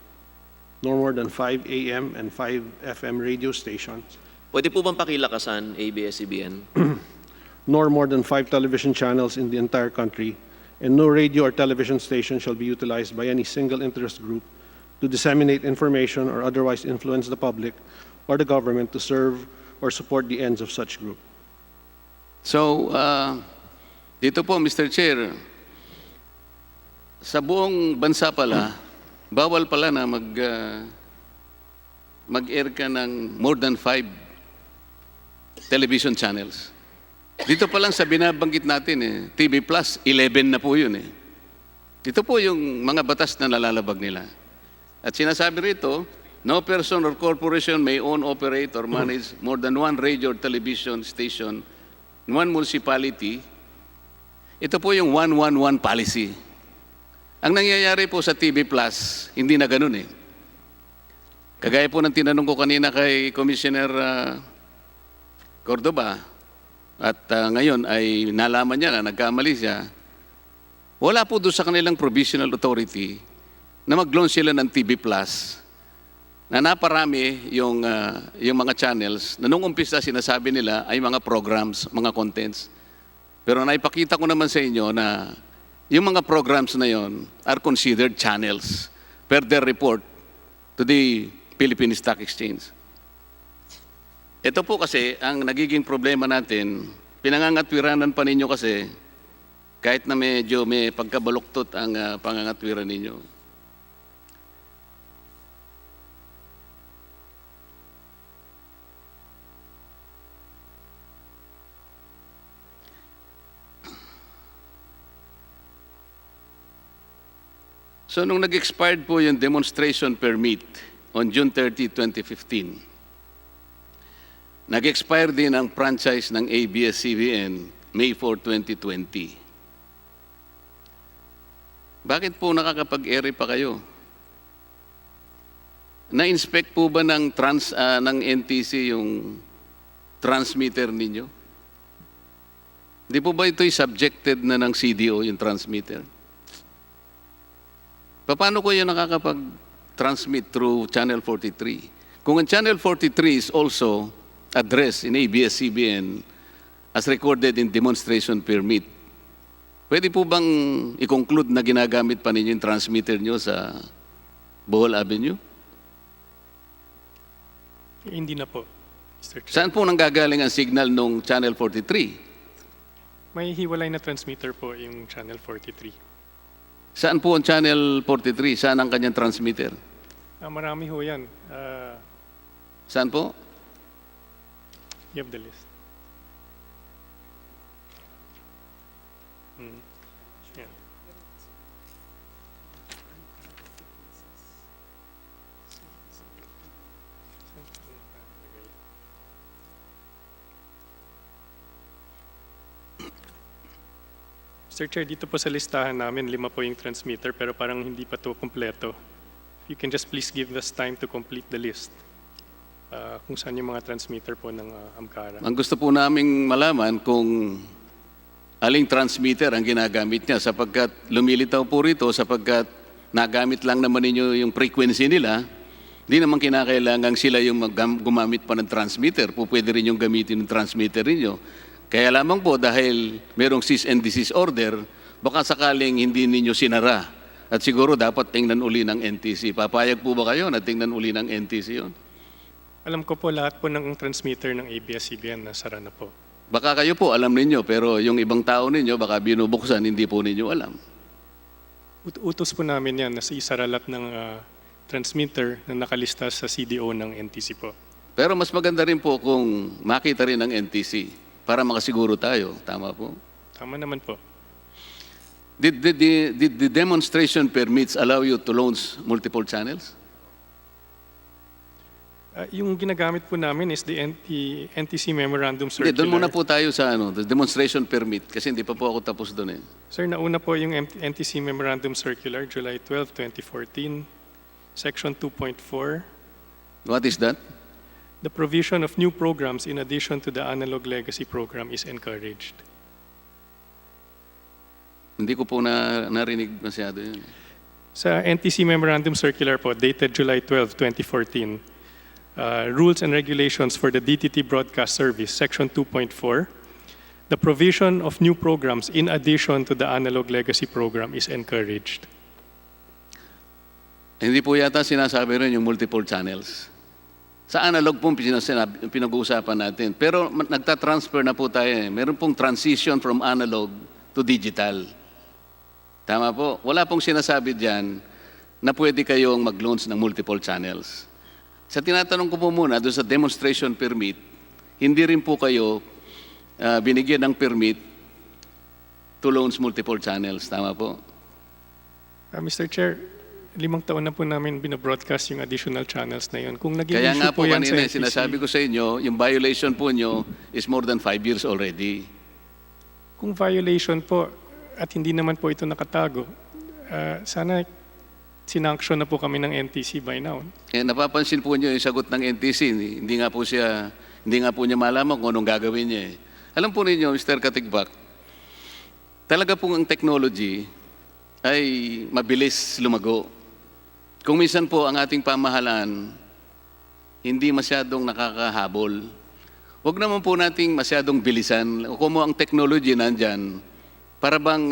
nor more than 5 AM and 5 FM radio stations, Pwede po bang pakilakasan, ABS-CBN? nor more than 5 television channels in the entire country, and no radio or television station shall be utilized by any single interest group to disseminate information or otherwise influence the public or the government to serve or support the ends of such group. So, dito po, Mr. Chair, sa buong bansa pala, bawal pala na mag-air ka ng more than 5 television channels. Dito pa lang sa binabanggit natin, TV Plus, 11 na po yun. Ito po yung mga batas na nalalabag nila. At sinasabi rito, no person or corporation may own, operate, or manage more than one radio or television station in one municipality. Ito po yung 111 policy. Ang nangyayari po sa TV Plus, hindi na ganun Kagaya po ng tinanong ko kanina kay Commissioner Cordoba, at ngayon ay nalaman niya na nagkamali siya, wala po doon sa kanilang provisional authority na mag-launch sila ng TV Plus na naparami yung mga channels na nung umpisa sinasabi nila ay mga programs, mga contents. Pero naipakita ko naman sa inyo na yung mga programs na yon are considered channels per their report to the Philippine Stock Exchange. Ito po kasi ang nagiging problema natin, pinangangatwiranan pa ninyo kasi kahit na medyo may pagkabaluktot ang pangangatwiran ninyo. So nung nag-expired po yung demonstration permit on June 30, 2015, nag-expire din ang franchise ng ABS-CBN May 4, 2020. Bakit po nakakapag-ere pa kayo? Na-inspect po ba ng NTC yung transmitter ninyo? Di po ba ito'y subjected na ng CDO, yung transmitter? Paano ko yun nakakapag-transmit through Channel 43? Kung ang Channel 43 is also addressed in ABS-CBN as recorded in demonstration permit, pwede po bang i-conclude na ginagamit pa ninyo yung transmitter nyo sa Bohol Avenue? Hindi na po, Mr. Chair. Saan po nanggagaling ang signal nung Channel 43? May hiwalay na transmitter po yung Channel 43. Saan po ang Channel 43? Saan ang kanyang transmitter? Marami ho yan. Saan po? You have the list. Yeah. Mr. Chair, dito po sa listahan namin, 5 po yung transmitter pero parang hindi pa to kompleto. You can just please give us time to complete the list. Kung saan yung mga transmitter po ng AMCARA. Ang gusto po naming malaman kung aling transmitter ang ginagamit niya sapagkat lumilitaw po rito sapagkat nagamit lang naman ninyo yung frequency nila, di naman kinakailangan sila yung gumamit pa ng transmitter. Pwede rin yung gamitin ng transmitter ninyo. Kaya lamang po dahil merong cease and desist order, baka sakaling hindi ninyo sinara. At siguro dapat tingnan uli ng NTC. Papayag po ba kayo na tingnan uli ng NTC yun? Alam ko po lahat po ng transmitter ng ABS-CBN na sara na po. Baka kayo po alam ninyo, pero yung ibang tao ninyo, baka binubuksan, hindi po ninyo alam. Utos po namin yan na isara lahat ng transmitter na nakalista sa CDO ng NTC po. Pero mas maganda rin po kung makita rin ng NTC para makasiguro tayo. Tama po? Tama naman po. Did the demonstration permits allow you to launch multiple channels? Yung ginagamit po namin is the NTC Memorandum Hindi, Circular. doon muna po tayo sa the demonstration permit kasi hindi pa po ako tapos doon eh. Sir, nauna po yung NTC Memorandum Circular, July 12, 2014, Section 2.4. What is that? The provision of new programs in addition to the analog legacy program is encouraged. Hindi ko po narinig masyado yun. Sa NTC Memorandum Circular po, dated July 12, 2014, Rules and Regulations for the DTT Broadcast Service, Section 2.4, the provision of new programs in addition to the analog legacy program is encouraged. Hindi po yata sinasabi rin yung multiple channels. Sa analog po pinag-uusapan natin. Pero nagtatransfer na po tayo eh. Meron pong transition from analog to digital. Tama po. Wala pong sinasabi dyan na pwede kayong mag-launch ng multiple channels. Sa tinatanong ko po muna, doon sa demonstration permit, hindi rin po kayo binigyan ng permit to launch multiple channels. Tama po? Mr. Chair, 5 taon na po namin binabroadcast yung additional channels na yun. Kung naging Kaya issue nga po yan kanina, sa NTC, sinasabi ko sa inyo, yung violation po nyo is more than 5 years already. kung violation po at hindi naman po ito nakatago, sana sinanction na po kami ng NTC by now. Eh, napapansin po niyo yung sagot ng NTC, hindi nga po niya malaman kung anong gagawin niya. Alam po ninyo, Mr. Katigbak, talaga pong ang technology ay mabilis lumago. Kung minsan po ang ating pamahalaan hindi masyadong nakakahabol, huwag naman po nating masyadong bilisan. Kung ang technology nandyan, para bang,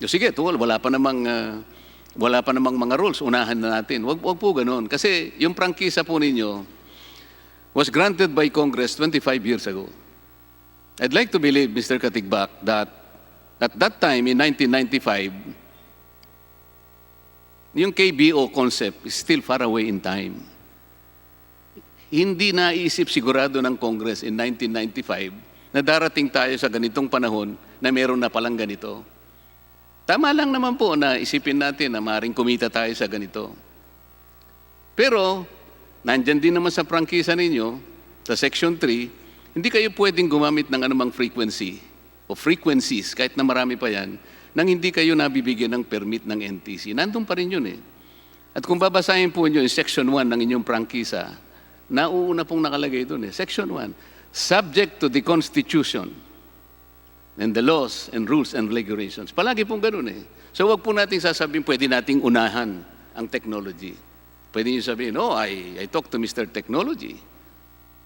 sige, wala pa namang mga rules, unahan na natin. Huwag po ganun. Kasi yung prangkisa po ninyo was granted by Congress 25 years ago. I'd like to believe, Mr. Katigbak, that at that time, in 1995, yung KBO concept is still far away in time. Hindi naisip sigurado ng Congress in 1995 na darating tayo sa ganitong panahon na meron na palang ganito. Tama lang naman po na isipin natin na maaaring kumita tayo sa ganito. Pero, nandyan din naman sa prangkisa ninyo, sa Section 3, hindi kayo pwedeng gumamit ng anumang frequency o frequencies, kahit na marami pa yan, nang hindi kayo nabibigyan ng permit ng NTC. Nandun pa rin yun eh. At kung babasahin po nyo yung Section 1 ng inyong prangkisa, nauuna pong nakalagay doon eh. Section 1, subject to the Constitution and the laws and rules and regulations. Palagi pong ganun eh. So wag po nating sasabihin, pwede nating unahan ang technology. Pwede nyo sabihin, oh, I talk to Mr. Technology.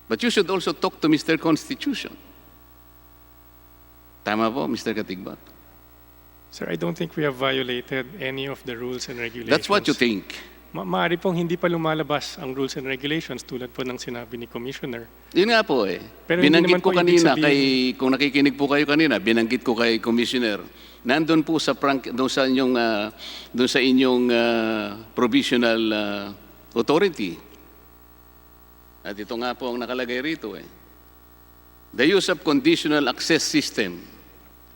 But you should also talk to Mr. Constitution. Tama po, Mr. Katigbak? Sir, I don't think we have violated any of the rules and regulations. That's what you think. Maaari pong hindi pa lumalabas ang rules and regulations tulad po ng sinabi ni Commissioner. Yun nga po eh. Pero hindi Binanggit naman ko po ibig kanina, sabihin- kung nakikinig po kayo kanina, binanggit ko kay Commissioner, nandun po sa doon sa inyong provisional authority. At ito nga po ang nakalagay rito eh. The use of conditional access system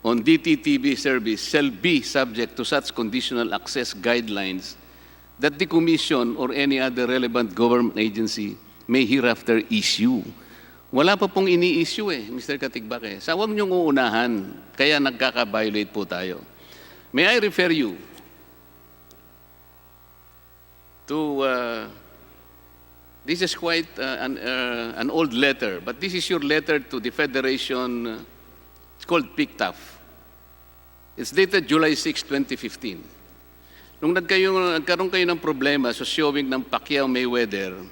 on DTTV service shall be subject to such conditional access guidelines that the Commission or any other relevant government agency may hereafter issue. Wala pa pong ini-issue eh, Mr. Katigbak eh. Sa huwag niyong uunahan, kaya nagkaka-violate po tayo. May I refer you to, this is quite an old letter, but this is your letter to the Federation, it's called PICTAF. It's dated July 6, 2015. Nung nagkaroon kayo ng problema sa showing ng Pacquiao-Mayweather,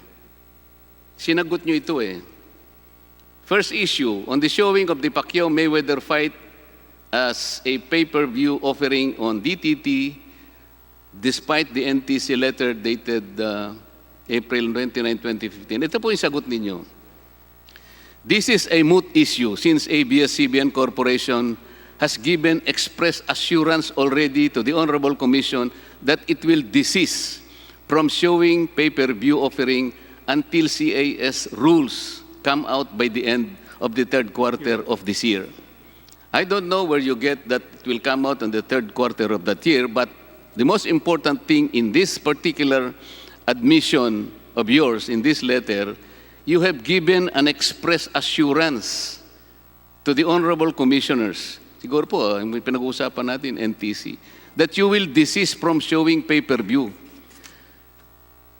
sinagot nyo ito eh. First issue, on the showing of the Pacquiao-Mayweather fight as a pay-per-view offering on DTT, despite the NTC letter dated April 29, 2015. Ito po yung sagot ninyo. This is a moot issue since ABS-CBN Corporation has given express assurance already to the Honorable Commission that it will desist from showing pay-per-view offering until CAS rules come out by the end of the third quarter of this year. I don't know where you get that it will come out in the third quarter of that year, but the most important thing in this particular admission of yours in this letter, you have given an express assurance to the honorable commissioners, siguro po, may pinag-uusapan natin, NTC, that you will desist from showing pay-per-view.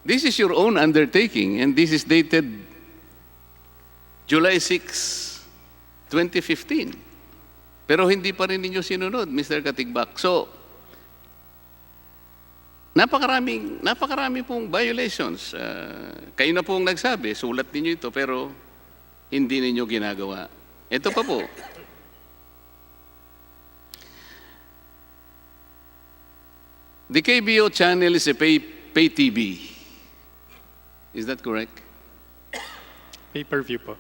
This is your own undertaking, and this is dated July 6, 2015. Pero hindi pa rin ninyo sinunod, Mr. Katigbak. So, napakarami pong violations. Kayo na pong nagsabi, sulat ninyo ito, pero hindi ninyo ginagawa. Ito pa po. The KBO channel is a pay TV. Is that correct? Pay-per-view po.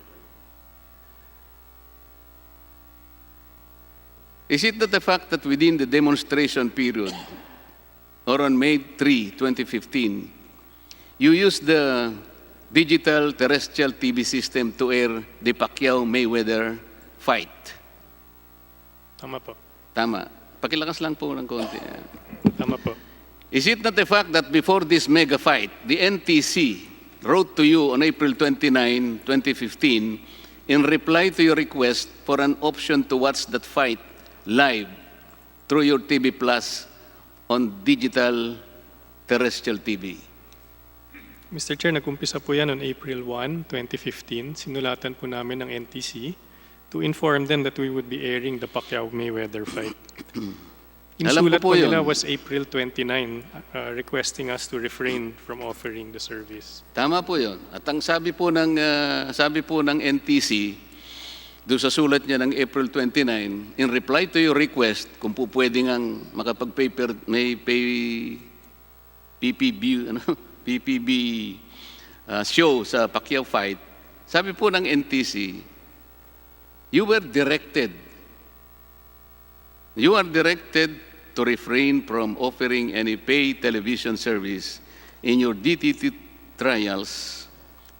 Is it that the fact that within the demonstration period, or on May 3, 2015, you used the digital terrestrial TV system to air the Pacquiao-Mayweather fight? Tama po. Tama. Pakilakas lang po ng konti. Tama po. Is it not the fact that before this mega fight, the NTC wrote to you on April 29, 2015, in reply to your request for an option to watch that fight live through your TV Plus on digital terrestrial TV? Mr. Chair, nag-umpisa po yan on April 1, 2015. Sinulatan po namin ng NTC to inform them that we would be airing the Pacquiao-Mayweather fight. Alam Insulat ko po po nila yun. was April 29, requesting us to refrain from offering the service. Tama po yun. At ang sabi po ng NTC, doon sa sulat niya ng April 29, in reply to your request, kung po pwede ngang PPB show sa Pacquiao fight, sabi po ng NTC, you are directed to refrain from offering any pay television service in your DTT trials.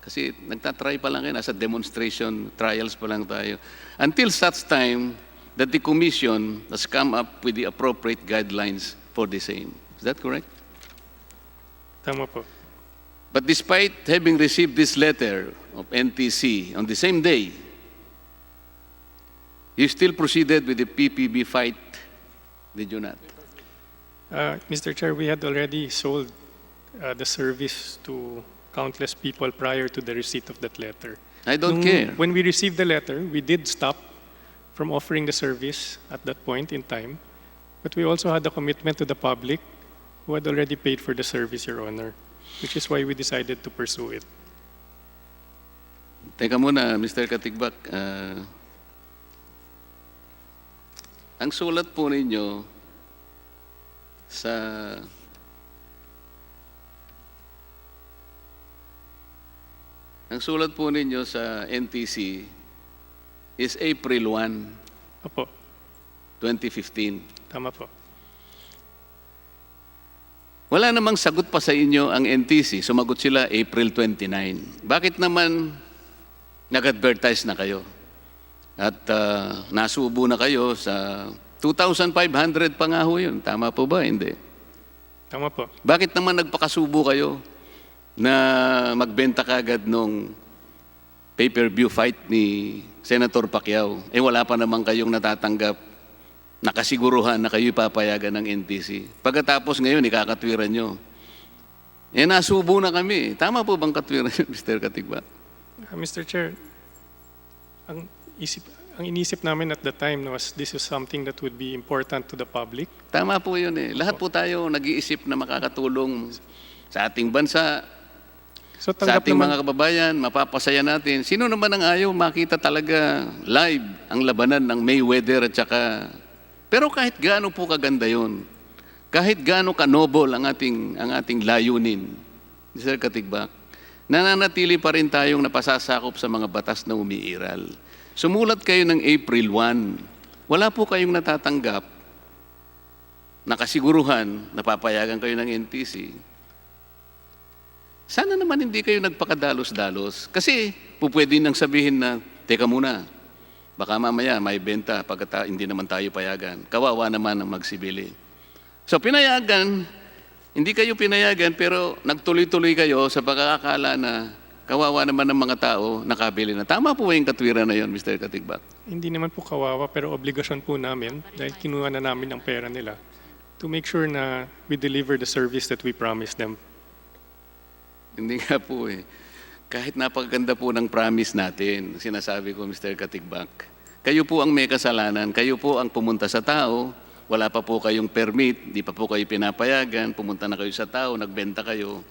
Kasi nagtatry pa lang kayo, nasa demonstration trials pa lang tayo. Until such time that the Commission has come up with the appropriate guidelines for the same. Is that correct? Tama po. But despite having received this letter of NTC on the same day, you still proceeded with the PPB fight, did you not? Mr. Chair, we had already sold the service to countless people prior to the receipt of that letter. I don't care. When we received the letter, we did stop from offering the service at that point in time, but we also had a commitment to the public who had already paid for the service, Your Honor, which is why we decided to pursue it. Teka muna, Mr. Katigbak. Ang sulat po ninyo sa NTC is April 1, Opo, 2015. tama po. Wala namang sagot pa sa inyo ang NTC. Sumagot sila April 29. Bakit naman nag-advertise na kayo? At nasubo na kayo sa 2,500 pa nga ho yun. Tama po ba? Hindi. Tama po. Bakit naman nagpakasubo kayo na magbenta kagad nung pay-per-view fight ni Senator Pacquiao? Wala pa naman kayong natatanggap, nakasiguruhan na kayo ipapayagan ng NTC. Pagkatapos ngayon, ikakatwiran nyo. Nasubo na kami. Tama po bang katwiran, Mr. Katigbak? Mr. Chair, ang inisip namin at the time was this is something that would be important to the public. Tama po yun eh. Lahat po tayo nag-iisip na makakatulong sa ating bansa, So sa tanggap ating naman, mga kababayan, mapapasaya natin. Sino naman ang ayaw makita talaga live ang labanan ng Mayweather at saka... Pero kahit gaano po kaganda yun, kahit gaano ka-noble ang ating layunin, Mr. Katigbak, nananatili pa rin tayong napasasakop sa mga batas na umiiral. Sumulat kayo ng April 1, wala po kayong natatanggap, nakasiguruhan, napapayagan kayo ng NTC. Sana naman hindi kayo nagpakadalos-dalos. Kasi pwede nang sabihin na, teka muna, baka mamaya may benta hindi naman tayo payagan. Kawawa naman ang magsibili. So pinayagan, hindi kayo pinayagan pero nagtuloy-tuloy kayo sa pagkakakala na kawawa naman ng mga tao nakabili na. Tama po yung katwiran na yon, Mr. Katigbak? Hindi naman po kawawa pero obligasyon po namin dahil kinuha na namin ang pera nila to make sure na we deliver the service that we promised them. Hindi nga po eh. Kahit napakaganda po ng promise natin, sinasabi ko, Mr. Katigbak, kayo po ang may kasalanan, kayo po ang pumunta sa tao, wala pa po kayong permit, di pa po kayo pinapayagan, pumunta na kayo sa tao, nagbenta kayo.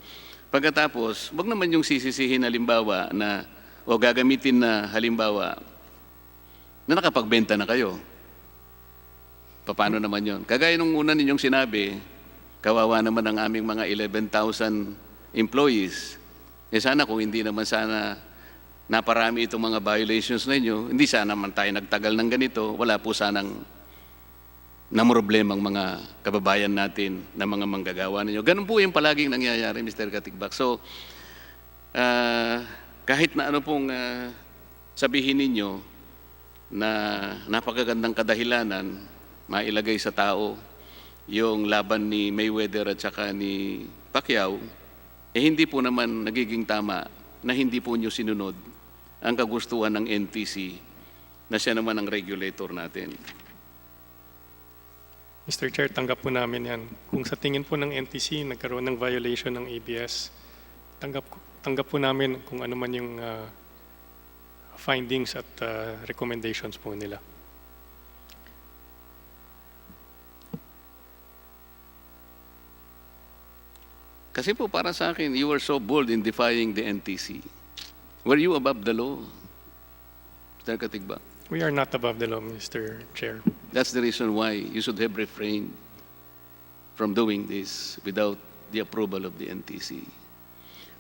Pagkatapos, wag naman yung sisisihin halimbawa na, o gagamitin na halimbawa, na nakapagbenta na kayo. Paano naman yon? Kagaya nung una ninyong sinabi, kawawa naman ang aming mga 11,000 employees. Sana kung hindi naman sana naparami itong mga violations ninyo, hindi sana man tayo nagtagal ng ganito, wala po sanang namroblemang mga kababayan natin na mga manggagawa ninyo. Ganun po yung palaging nangyayari, Mr. Katigbak. So, kahit na ano pong sabihin ninyo na napakagandang kadahilanan, mailagay sa tao yung laban ni Mayweather at saka ni Pacquiao, hindi po naman nagiging tama na hindi po nyo sinunod ang kagustuhan ng NTC na siya naman ang regulator natin. Mr. Chair, tanggap po namin yan. Kung sa tingin po ng NTC nagkaroon ng violation ng ABS, tanggap po namin kung ano man yung findings at recommendations po nila. Kasi po para sa akin, you were so bold in defying the NTC. Were you above the law, Mr. Katigbak? We are not above the law, Mr. Chair. That's the reason why you should have refrained from doing this without the approval of the NTC.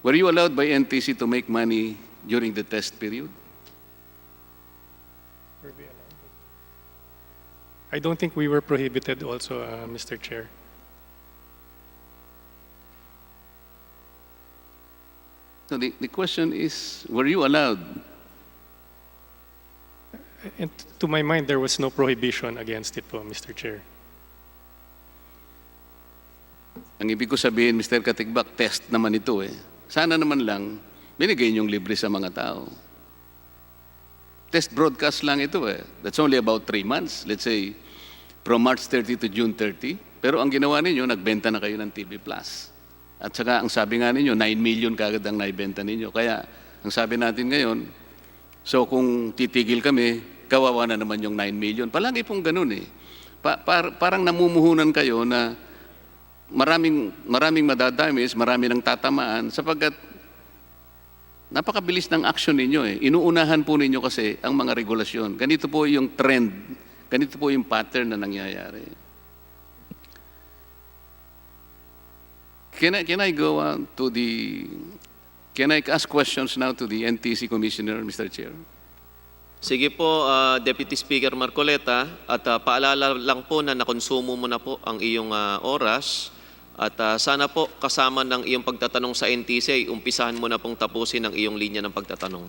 Were you allowed by NTC to make money during the test period? I don't think we were prohibited also, Mr. Chair. So the question is, were you allowed? And to my mind, there was no prohibition against it po, Mr. Chair. Ang ibig ko sabihin, Mr. Katigbak, test naman ito eh. Sana naman lang, binigay niyong libre sa mga tao. Test broadcast lang ito eh. That's only about 3 months. Let's say, from March 30 to June 30. Pero ang ginawa ninyo, nagbenta na kayo ng TV Plus. At saka, ang sabi nga ninyo, 9 million kagad ang naibenta ninyo. Kaya, ang sabi natin ngayon, so kung titigil kami, kawawa na naman yung 9 million. Palagi pong ganun eh. Parang namumuhunan kayo na maraming madadamis, marami ng tatamaan, sapagkat napakabilis ng action ninyo eh. Inuunahan po ninyo kasi ang mga regulasyon. Ganito po yung trend, ganito po yung pattern na nangyayari. Can I go on to can I ask questions now to the NTC Commissioner, Mr. Chair? Sige po, Deputy Speaker Marcoleta, at paalala lang po na nakonsumo mo na po ang iyong oras at sana po kasama ng iyong pagtatanong sa NTC ay umpisahan mo na pong tapusin ang iyong linya ng pagtatanong.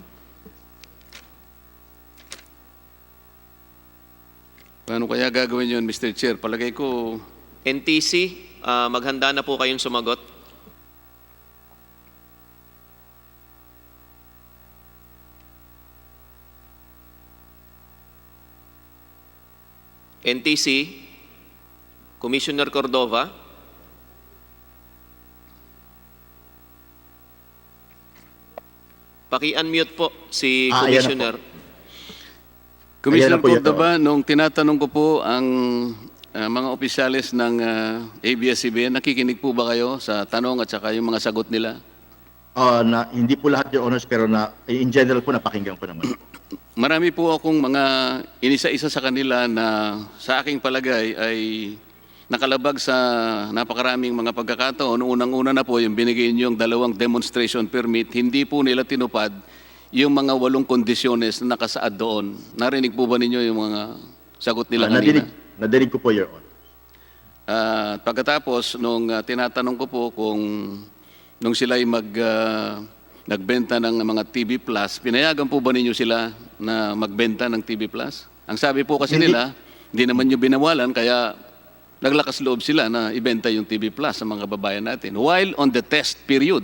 Paano kaya gagawin yun, Mr. Chair? Palagay ko, NTC, maghanda na po kayong sumagot. NTC, Commissioner Cordova. Paki-unmute po si Ayan na po. Commissioner. Commissioner Ayan na po, Cordova, nung tinatanong ko po ang mga opisyalis ng ABS-CBN, nakikinig po ba kayo sa tanong at saka yung mga sagot nila? Hindi po lahat, Your Honors, pero in general po napakinggan ko naman. Marami po akong mga inisa-isa sa kanila na sa aking palagay ay nakalabag sa napakaraming mga pagkakataon. Unang-una na po yung binigay niyong 2 demonstration permit, hindi po nila tinupad yung mga 8 kondisyones na nakasaad doon. Narinig po ba ninyo yung mga sagot nila kanina? Nadinig ko po, Your Honor. Pagkatapos, nung tinatanong ko po kung nung sila'y nagbenta ng mga TV Plus, pinayagan po ba ninyo sila na magbenta ng TV Plus? Ang sabi po kasi Hindi. nila, hindi naman nyo binawalan, kaya naglakas loob sila na ibenta yung TV Plus sa mga kababayan natin. While on the test period,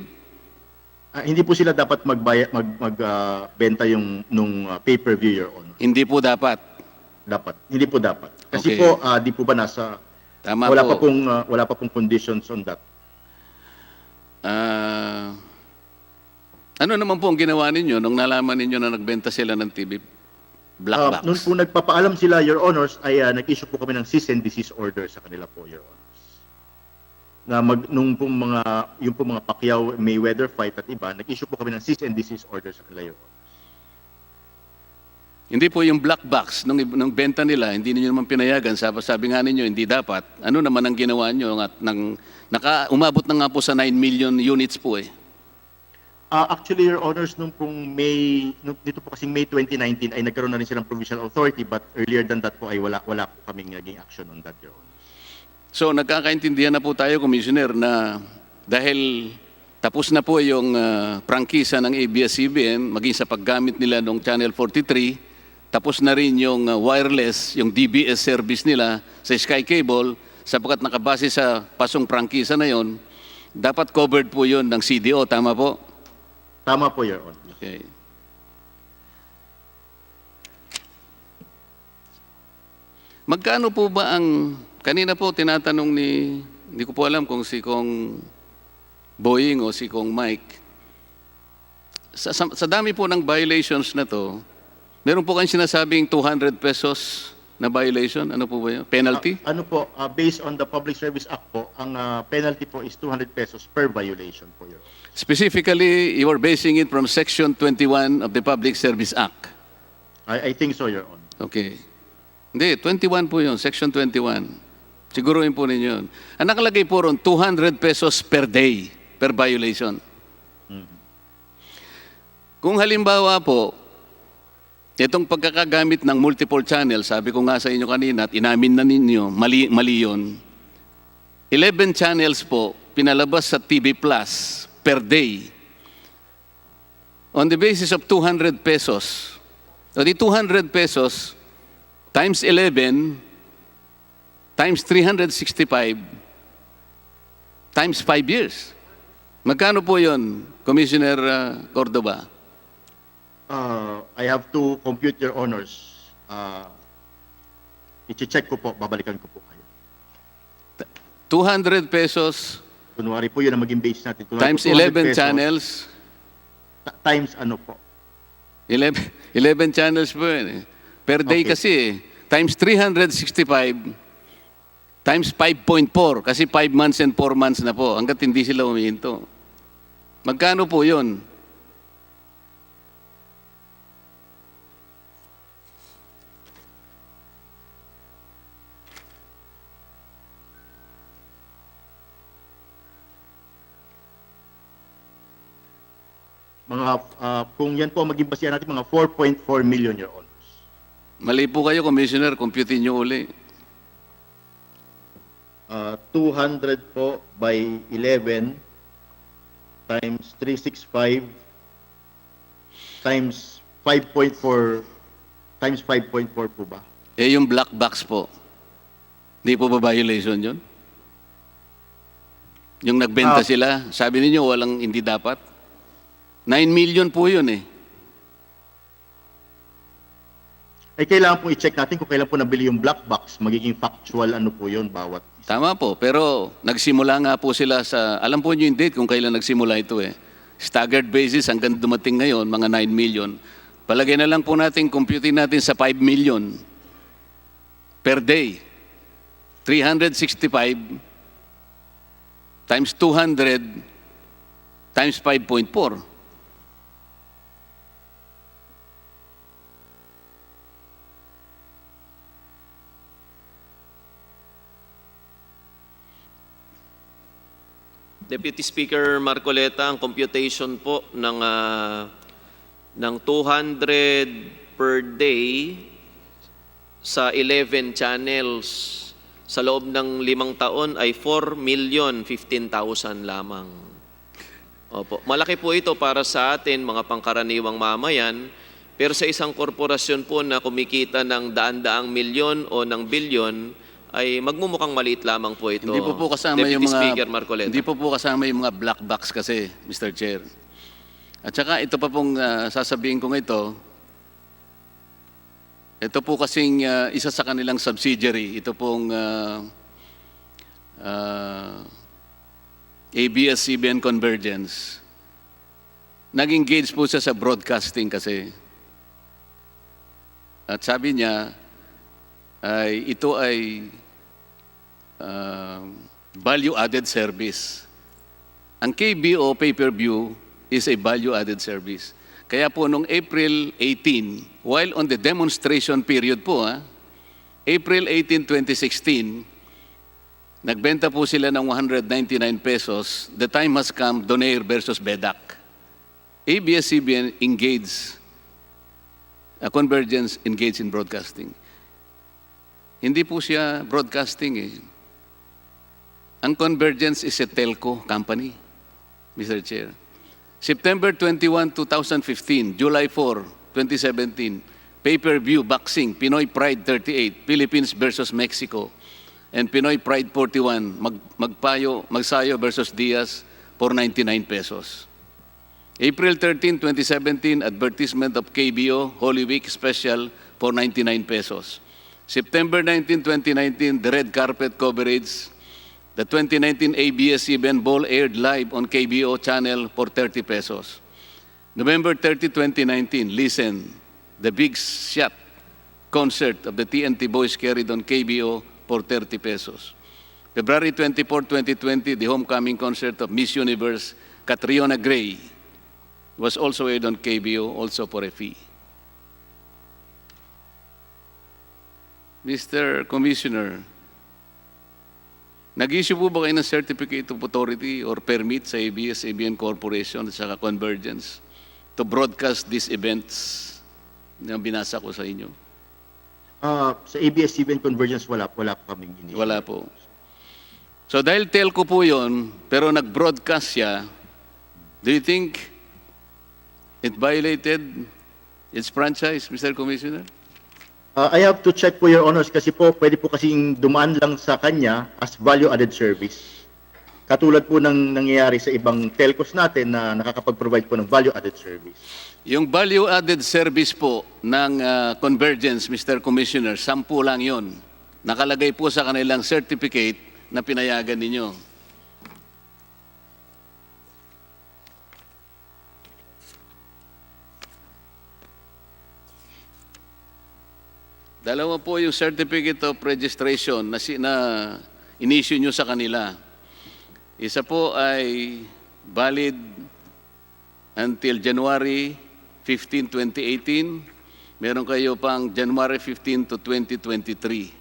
Hindi po sila dapat magbenta yung nung pay-per-view, Your Honor. hindi po dapat. Dapat. Hindi po dapat. Kasi Okay. po, di po ba nasa, Tama wala po. wala pa pong conditions on that. Ano naman po ang ginawa ninyo nung nalaman ninyo na nagbenta sila ng TV Black Box? Noon po nagpapaalam sila, Your Honors, ay nag-issue po kami ng cease and desist order sa kanila po, Your Honors. Na yung pong mga Pacquiao Mayweather fight at iba, nag-issue po kami ng cease and desist order sa kanila, Your Honors. Hindi po yung black box nung benta nila, hindi niyo naman pinayagan. Sabi nga ninyo, hindi dapat. Ano naman ang ginawa niyo at umabot na nga po sa 9 million units po eh. Actually, Your Honors, dito po kasing May 2019 ay nagkaroon na rin silang provisional authority, but earlier than that po ay wala po kaming naging action on that, Your Honors. So nagkakaintindihan na po tayo, Commissioner, na dahil tapos na po yung prangkisa ng ABS-CBN, maging sa paggamit nila ng Channel 43, tapos na rin yung wireless, yung DBS service nila sa Sky Cable, sapagkat nakabase sa pasong prangkisa na yon, dapat covered po yun ng CDO, tama po? Tama po, Your Honor. Okay. Magkano po ba kanina po tinatanong hindi ko po alam kung si Kong Boying o si Kong Mike, sa dami po ng violations na to, meron po kayong sinasabing 200 pesos na violation? Ano po ba yun? Penalty? Based on the Public Service Act po, ang penalty po is 200 pesos per violation po, Your Honor. Specifically, you are basing it from Section 21 of the Public Service Act. I think so, Your Honor. Okay. Hindi, 21 po yun, Section 21. Siguruhin po ninyo yun. Ang nakalagay po ron, 200 pesos per day, per violation. Kung halimbawa po, itong pagkakagamit ng multiple channel, sabi ko nga sa inyo kanina at inamin na ninyo, mali yun. 11 channels po, pinalabas sa TV Plus per day. On the basis of 200 pesos. So the 200 pesos times 11 times 365 times 5 years. Magkano po yun, Commissioner Cordoba? I have to compute, Your Honors. I-check ko po, babalikan ko po kayo. 200 pesos Kunwari po yun ang maging base natin. Kunwari times po 200 11 pesos, channels. Times ano po? 11 channels po yun eh. Per day Okay. kasi eh. Times 365 times 5.4 kasi 5 months and 4 months na po hanggat hindi sila umihinto. Magkano po yun? Kung yan po ang maging basihan natin, mga 4.4 million, Your Honors. Mali po kayo, Commissioner. Computein nyo uli. 200 po by 11 times 365 times 5.4 times 5.4 po ba? Eh, yung black box po. Hindi po ba violation yun? Yung nagbenta sila, sabi ninyo walang hindi dapat? 9 million po yun eh. Ay kailangan po i-check natin kung kailan po nabili yung black box. Magiging factual ano po yun bawat isa. Tama po, pero nagsimula nga po sila alam po nyo yung date kung kailan nagsimula ito eh. Staggered basis hanggang dumating ngayon, mga 9 million. Palagay na lang po natin, computing natin sa 5 million per day. 365 times 200 times 5.4. Deputy Speaker Marcoleta, ang computation po ng 200 per day sa 11 channels sa loob ng 5 taon ay 4,015,000 lamang. Opo. Malaki po ito para sa atin, mga pangkaraniwang mamayan, pero sa isang korporasyon po na kumikita ng daan-daang milyon o ng bilyon, ay magmumukhang maliit lamang po ito. Hindi po kasama Deputy yung mga Speaker Marcoleta. Hindi po kasama yung mga black box kasi, Mr. Chair. At saka ito pa pong sasabihin ko ito po kasing isa sa kanilang subsidiary, ito pong ABS-CBN Convergence. Nag-engage po siya sa broadcasting kasi. At sabi niya, ito ay value-added service. Ang KBO pay-per-view is a value-added service. Kaya po noong April 18, while on the demonstration period po, April 18, 2016, nagbenta po sila ng 199 pesos. The time has come, Donaire versus Bedak. ABS-CBN engaged, Convergence engaged in broadcasting. Hindi po siya broadcasting eh. Ang Convergence is a telco company, Mr. Chair. September 21, 2015, July 4, 2017, pay-per-view boxing, Pinoy Pride 38, Philippines versus Mexico, and Pinoy Pride 41, Magsayo versus Diaz for 99 pesos. April 13, 2017, advertisement of KBO, Holy Week Special for 99 pesos. September 19, 2019, the red carpet coverage, the 2019 ABS-CBN Ball aired live on KBO channel for 30 pesos. November 30, 2019, listen, the Big Shot concert of the TNT Boys carried on KBO for 30 pesos. February 24, 2020, the homecoming concert of Miss Universe, Catriona Gray, was also aired on KBO, also for a fee. Mr. Commissioner, nag-issue po ba kayo ng Certificate of Authority or permit sa ABS-CBN Corporation at saka Convergence to broadcast these events na binasa ko sa inyo? Sa ABS-CBN Convergence, wala po kaming initial. Wala po. So dahil telco po yun, pero nag-broadcast siya, do you think it violated its franchise, Mr. Commissioner? I have to check po, Your Honors, kasi po pwede po kasing dumaan lang sa kanya as value-added service. Katulad po ng nangyayari sa ibang telcos natin na nakakapag-provide po ng value-added service. Yung value-added service po ng Convergence, Mr. Commissioner, 10 lang yun. Nakalagay po sa kanilang certificate na pinayagan ninyo. Dalawa po yung certificate of registration na in-issue nyo sa kanila. Isa po ay valid until January 15, 2018. Meron kayo pang January 15 to 2023.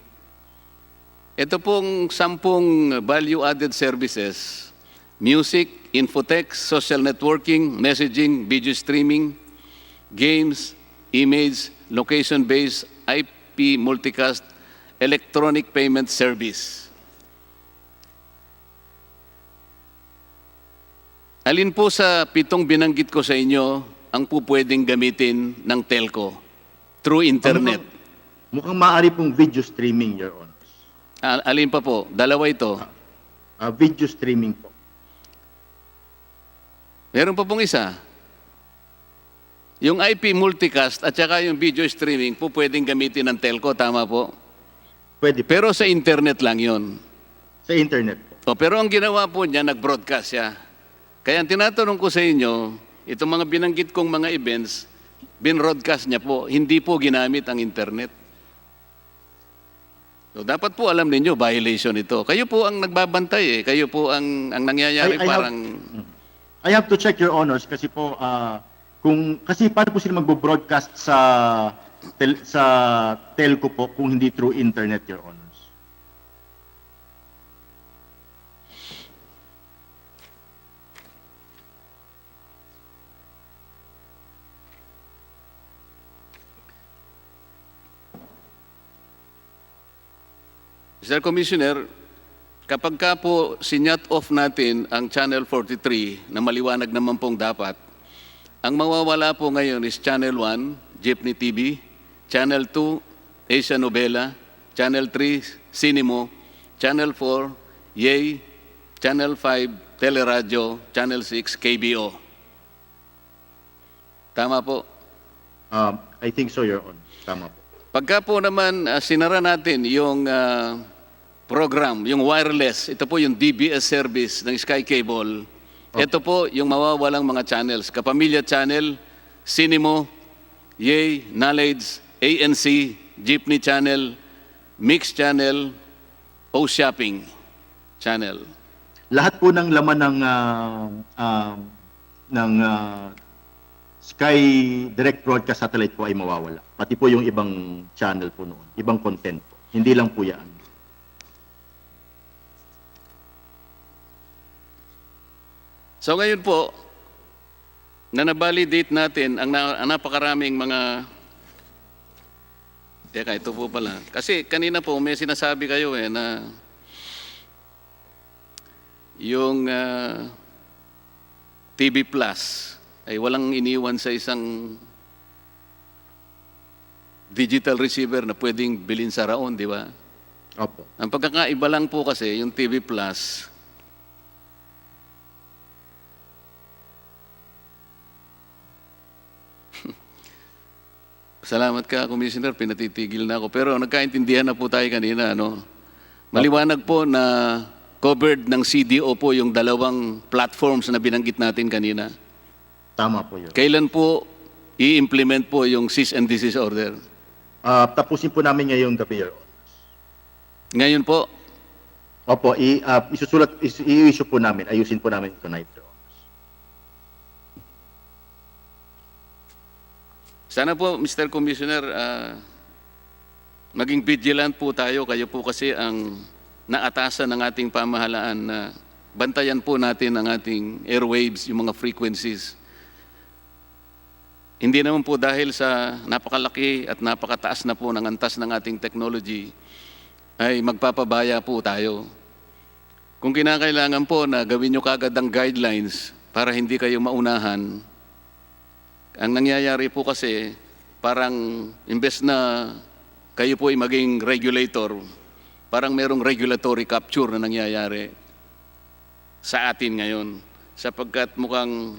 Ito pong 10 value-added services: music, infotext, social networking, messaging, video streaming, games, image, location-based, IP multicast, electronic payment service. Alin po sa 7 binanggit ko sa inyo ang po pwedeng gamitin ng telco through internet? Mukhang maaari pong video streaming, Your Honors. Alin pa po? Dalawa ito. Video streaming po. Meron pa pong isa. Yung IP multicast at saka yung video streaming po pwedeng gamitin ng telco, tama po? Pwede po. Pero sa internet lang yon. Sa internet po. Pero ang ginawa po niya, nag-broadcast siya. Kaya ang tinatanong ko sa inyo, itong mga binanggit kong mga events, bin-broadcast niya po, hindi po ginamit ang internet. So dapat po alam ninyo, violation ito. Kayo po ang nagbabantay eh. Kayo po ang nangyayari parang... I have to check, Your Honors, kasi po... kasi paano po sila magbo-broadcast sa telco po kung hindi through internet, Your Honors? Mr. Commissioner, kapag ka po sinyat off natin ang Channel 43 na maliwanag naman pong dapat, ang mawawala po ngayon is Channel 1, Jeepney TV, Channel 2, Asia Novela, Channel 3, Cinemo, Channel 4, Yay, Channel 5, Teleradyo, Channel 6, KBO. Tama po. I think so, Your Honor. Tama po. Pagka po naman sinara natin yung program, yung wireless, ito po yung DBS service ng Sky Cable. Ito po yung mawawalang mga channels. Kapamilya Channel, Cinemo, Yay, Knowledge, ANC, Jeepney Channel, Mix Channel, O-Shopping Channel. Lahat po ng laman ng Sky Direct Broadcast Satellite po ay mawawala. Pati po yung ibang channel po noon, ibang content po. Hindi lang po yan. So ngayon po, na na-validate natin ang napakaraming mga... Teka, ito po pala. Kasi kanina po may sinasabi kayo na yung TV Plus ay walang iniwan sa isang digital receiver na pwedeng bilhin sa raon, di ba? Opo. Ang pagkakaiba lang po kasi yung TV Plus, salamat ka, Commissioner, pinatitigil na ako. Pero nagkaintindihan na po tayo kanina, no? Maliwanag po na covered ng CDO po yung dalawang platforms na binanggit natin kanina. Tama po yun. Kailan po i-implement po yung cease and desist order? Tapusin po namin ngayong gabi, Your Honor. Ngayon po, Opo, i-issue po namin, ayusin po namin tonight, Your Honor. sana po, Mr. Commissioner, maging vigilant po tayo. Kayo po kasi ang naatasan ng ating pamahalaan na bantayan po natin ang ating airwaves, yung mga frequencies. Hindi naman po dahil sa napakalaki at napakataas na po ng antas ng ating technology ay magpapabaya po tayo. Kung kinakailangan po na gawin nyo kagad ang guidelines para hindi kayo maunahan, ang nangyayari po kasi parang imbes na kayo po ay maging regulator, parang merong regulatory capture na nangyayari sa atin ngayon sapagkat mukhang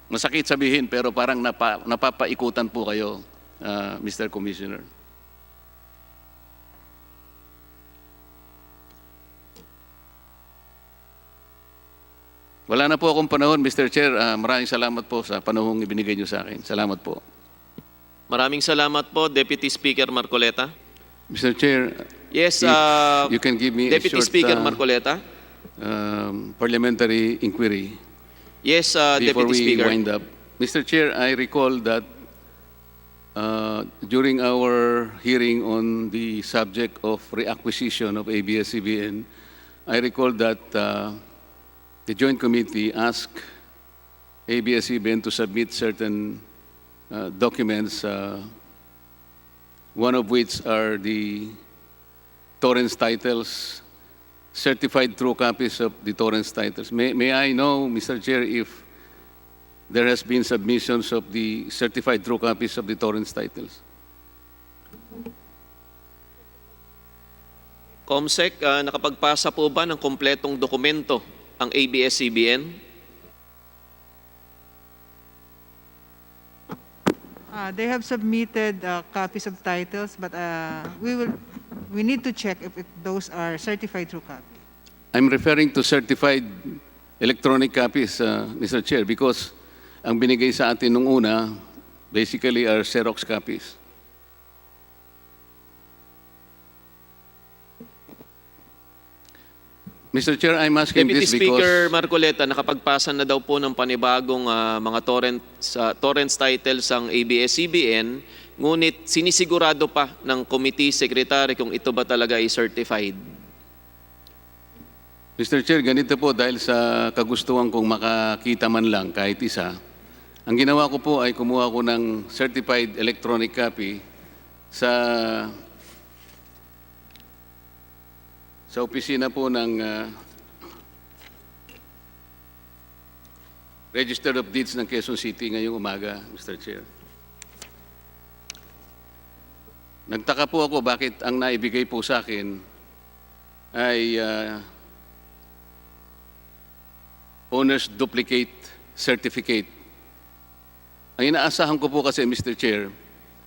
masakit sabihin pero parang napapaikutan po kayo, Mr. Commissioner. Wala na po akong panahon, Mr. Chair. Maraming salamat po sa panahong ibinigay niyo sa akin. Salamat po. Maraming salamat po, Deputy Speaker Marcoleta. Mr. Chair, Yes, if you can give me Deputy a short Speaker Marcoleta. parliamentary inquiry Yes, before Deputy we Speaker. wind up. Mr. Chair, I recall that during our hearing on the subject of reacquisition of ABS-CBN, I recall that the Joint Committee asked ABS-CBN to submit certain documents, one of which are the torrents titles, certified true copies of the torrents titles. May I know, Mr. Chair, if there has been submissions of the certified true copies of the torrents titles? Comsec, nakapagpasa po ba ng kompletong dokumento ang ABS-CBN? They have submitted copies of titles, but we need to check if those are certified true copy. I'm referring to certified electronic copies, Mr. Chair, because ang binigay sa atin nung una, basically are Xerox copies. Mr. Chair, I'm asking Deputy this Speaker because... Marcoleta, nakapagpasa na daw po ng panibagong mga torrents titles ang ABS-CBN, ngunit sinisigurado pa ng committee secretary kung ito ba talaga ay certified. Mr. Chair, ganito po dahil sa kagustuhan kong makakita man lang kahit isa, ang ginawa ko po ay kumuha ko ng certified electronic copy sa sa opisina po ng Register of Deeds ng Quezon City ngayong umaga, Mr. Chair. Nagtaka po ako bakit ang naibigay po sa akin ay owner's duplicate certificate. Ang inaasahan ko po kasi, Mr. Chair,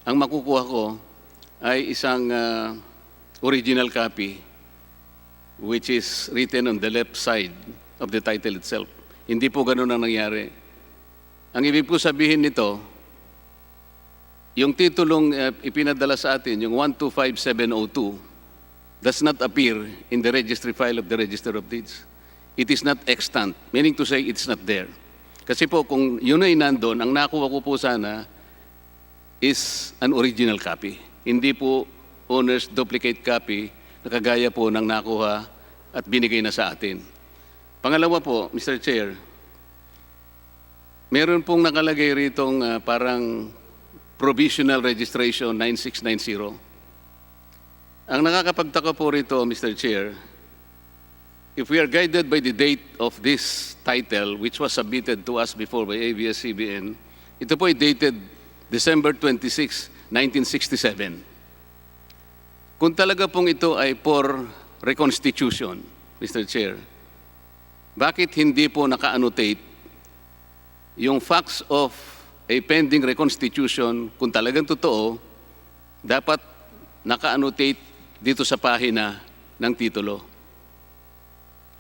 ang makukuha ko ay isang original copy which is written on the left side of the title itself. Hindi po ganun ang nangyari. Ang ibig po sabihin nito, yung titulong ipinadala sa atin, yung 125702, does not appear in the registry file of the Register of Deeds. It is not extant, meaning to say it's not there. Kasi po kung yun ay nandun, ang nakuha ko po sana is an original copy. Hindi po owner's duplicate copy na kagaya po ng nakuha at binigay na sa atin. Pangalawa po, Mr. Chair, meron pong nakalagay ritong parang provisional registration 9690. Ang nakakapagtaka po rito, Mr. Chair, if we are guided by the date of this title, which was submitted to us before by ABS-CBN, ito po ay dated December 26, 1967. Kung talaga pong ito ay for reconstitution, Mr. Chair, bakit hindi po naka-annotate yung facts of a pending reconstitution, kung talagang totoo, dapat naka-annotate dito sa pahina ng titulo.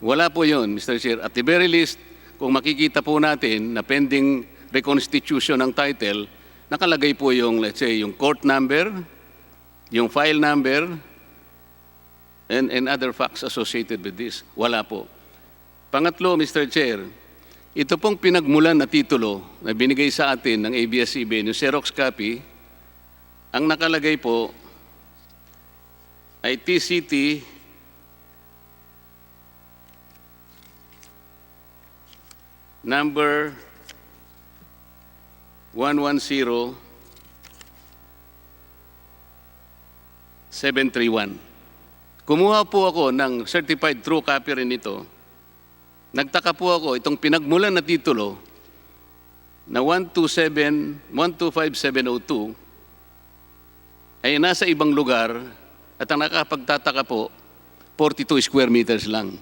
Wala po yun, Mr. Chair. At the very least, kung makikita po natin na pending reconstitution ng title, nakalagay po yung, let's say, yung court number, yung file number, and other facts associated with this. Wala po. Pangatlo, Mr. Chair, ito pong pinagmulan na titulo na binigay sa atin ng ABS-CBN, yung Xerox copy, ang nakalagay po ay TCT number 110731. Kumuha po ako ng certified true copy rin ito. Nagtaka po ako, itong pinagmulan na titulo na 125702 ay nasa ibang lugar at ang nakapagtataka po, 42 square meters lang.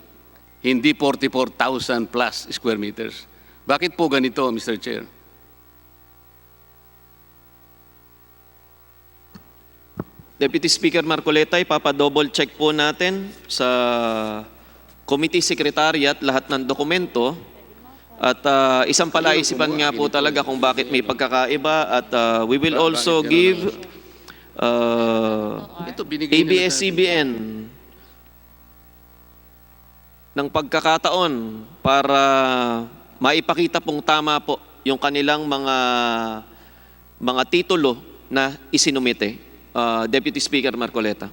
Hindi 44,000 plus square meters. Bakit po ganito, Mr. Chair? Deputy Speaker Marcoleta, ipapa-double check po natin sa Committee Secretariat lahat ng dokumento at isang palaisipan nga po talaga kung bakit may pagkakaiba at we will also give ABS-CBN ng pagkakataon para maipakita pong tama po yung kanilang mga titulo na isinumite. Deputy Speaker Marcoleta.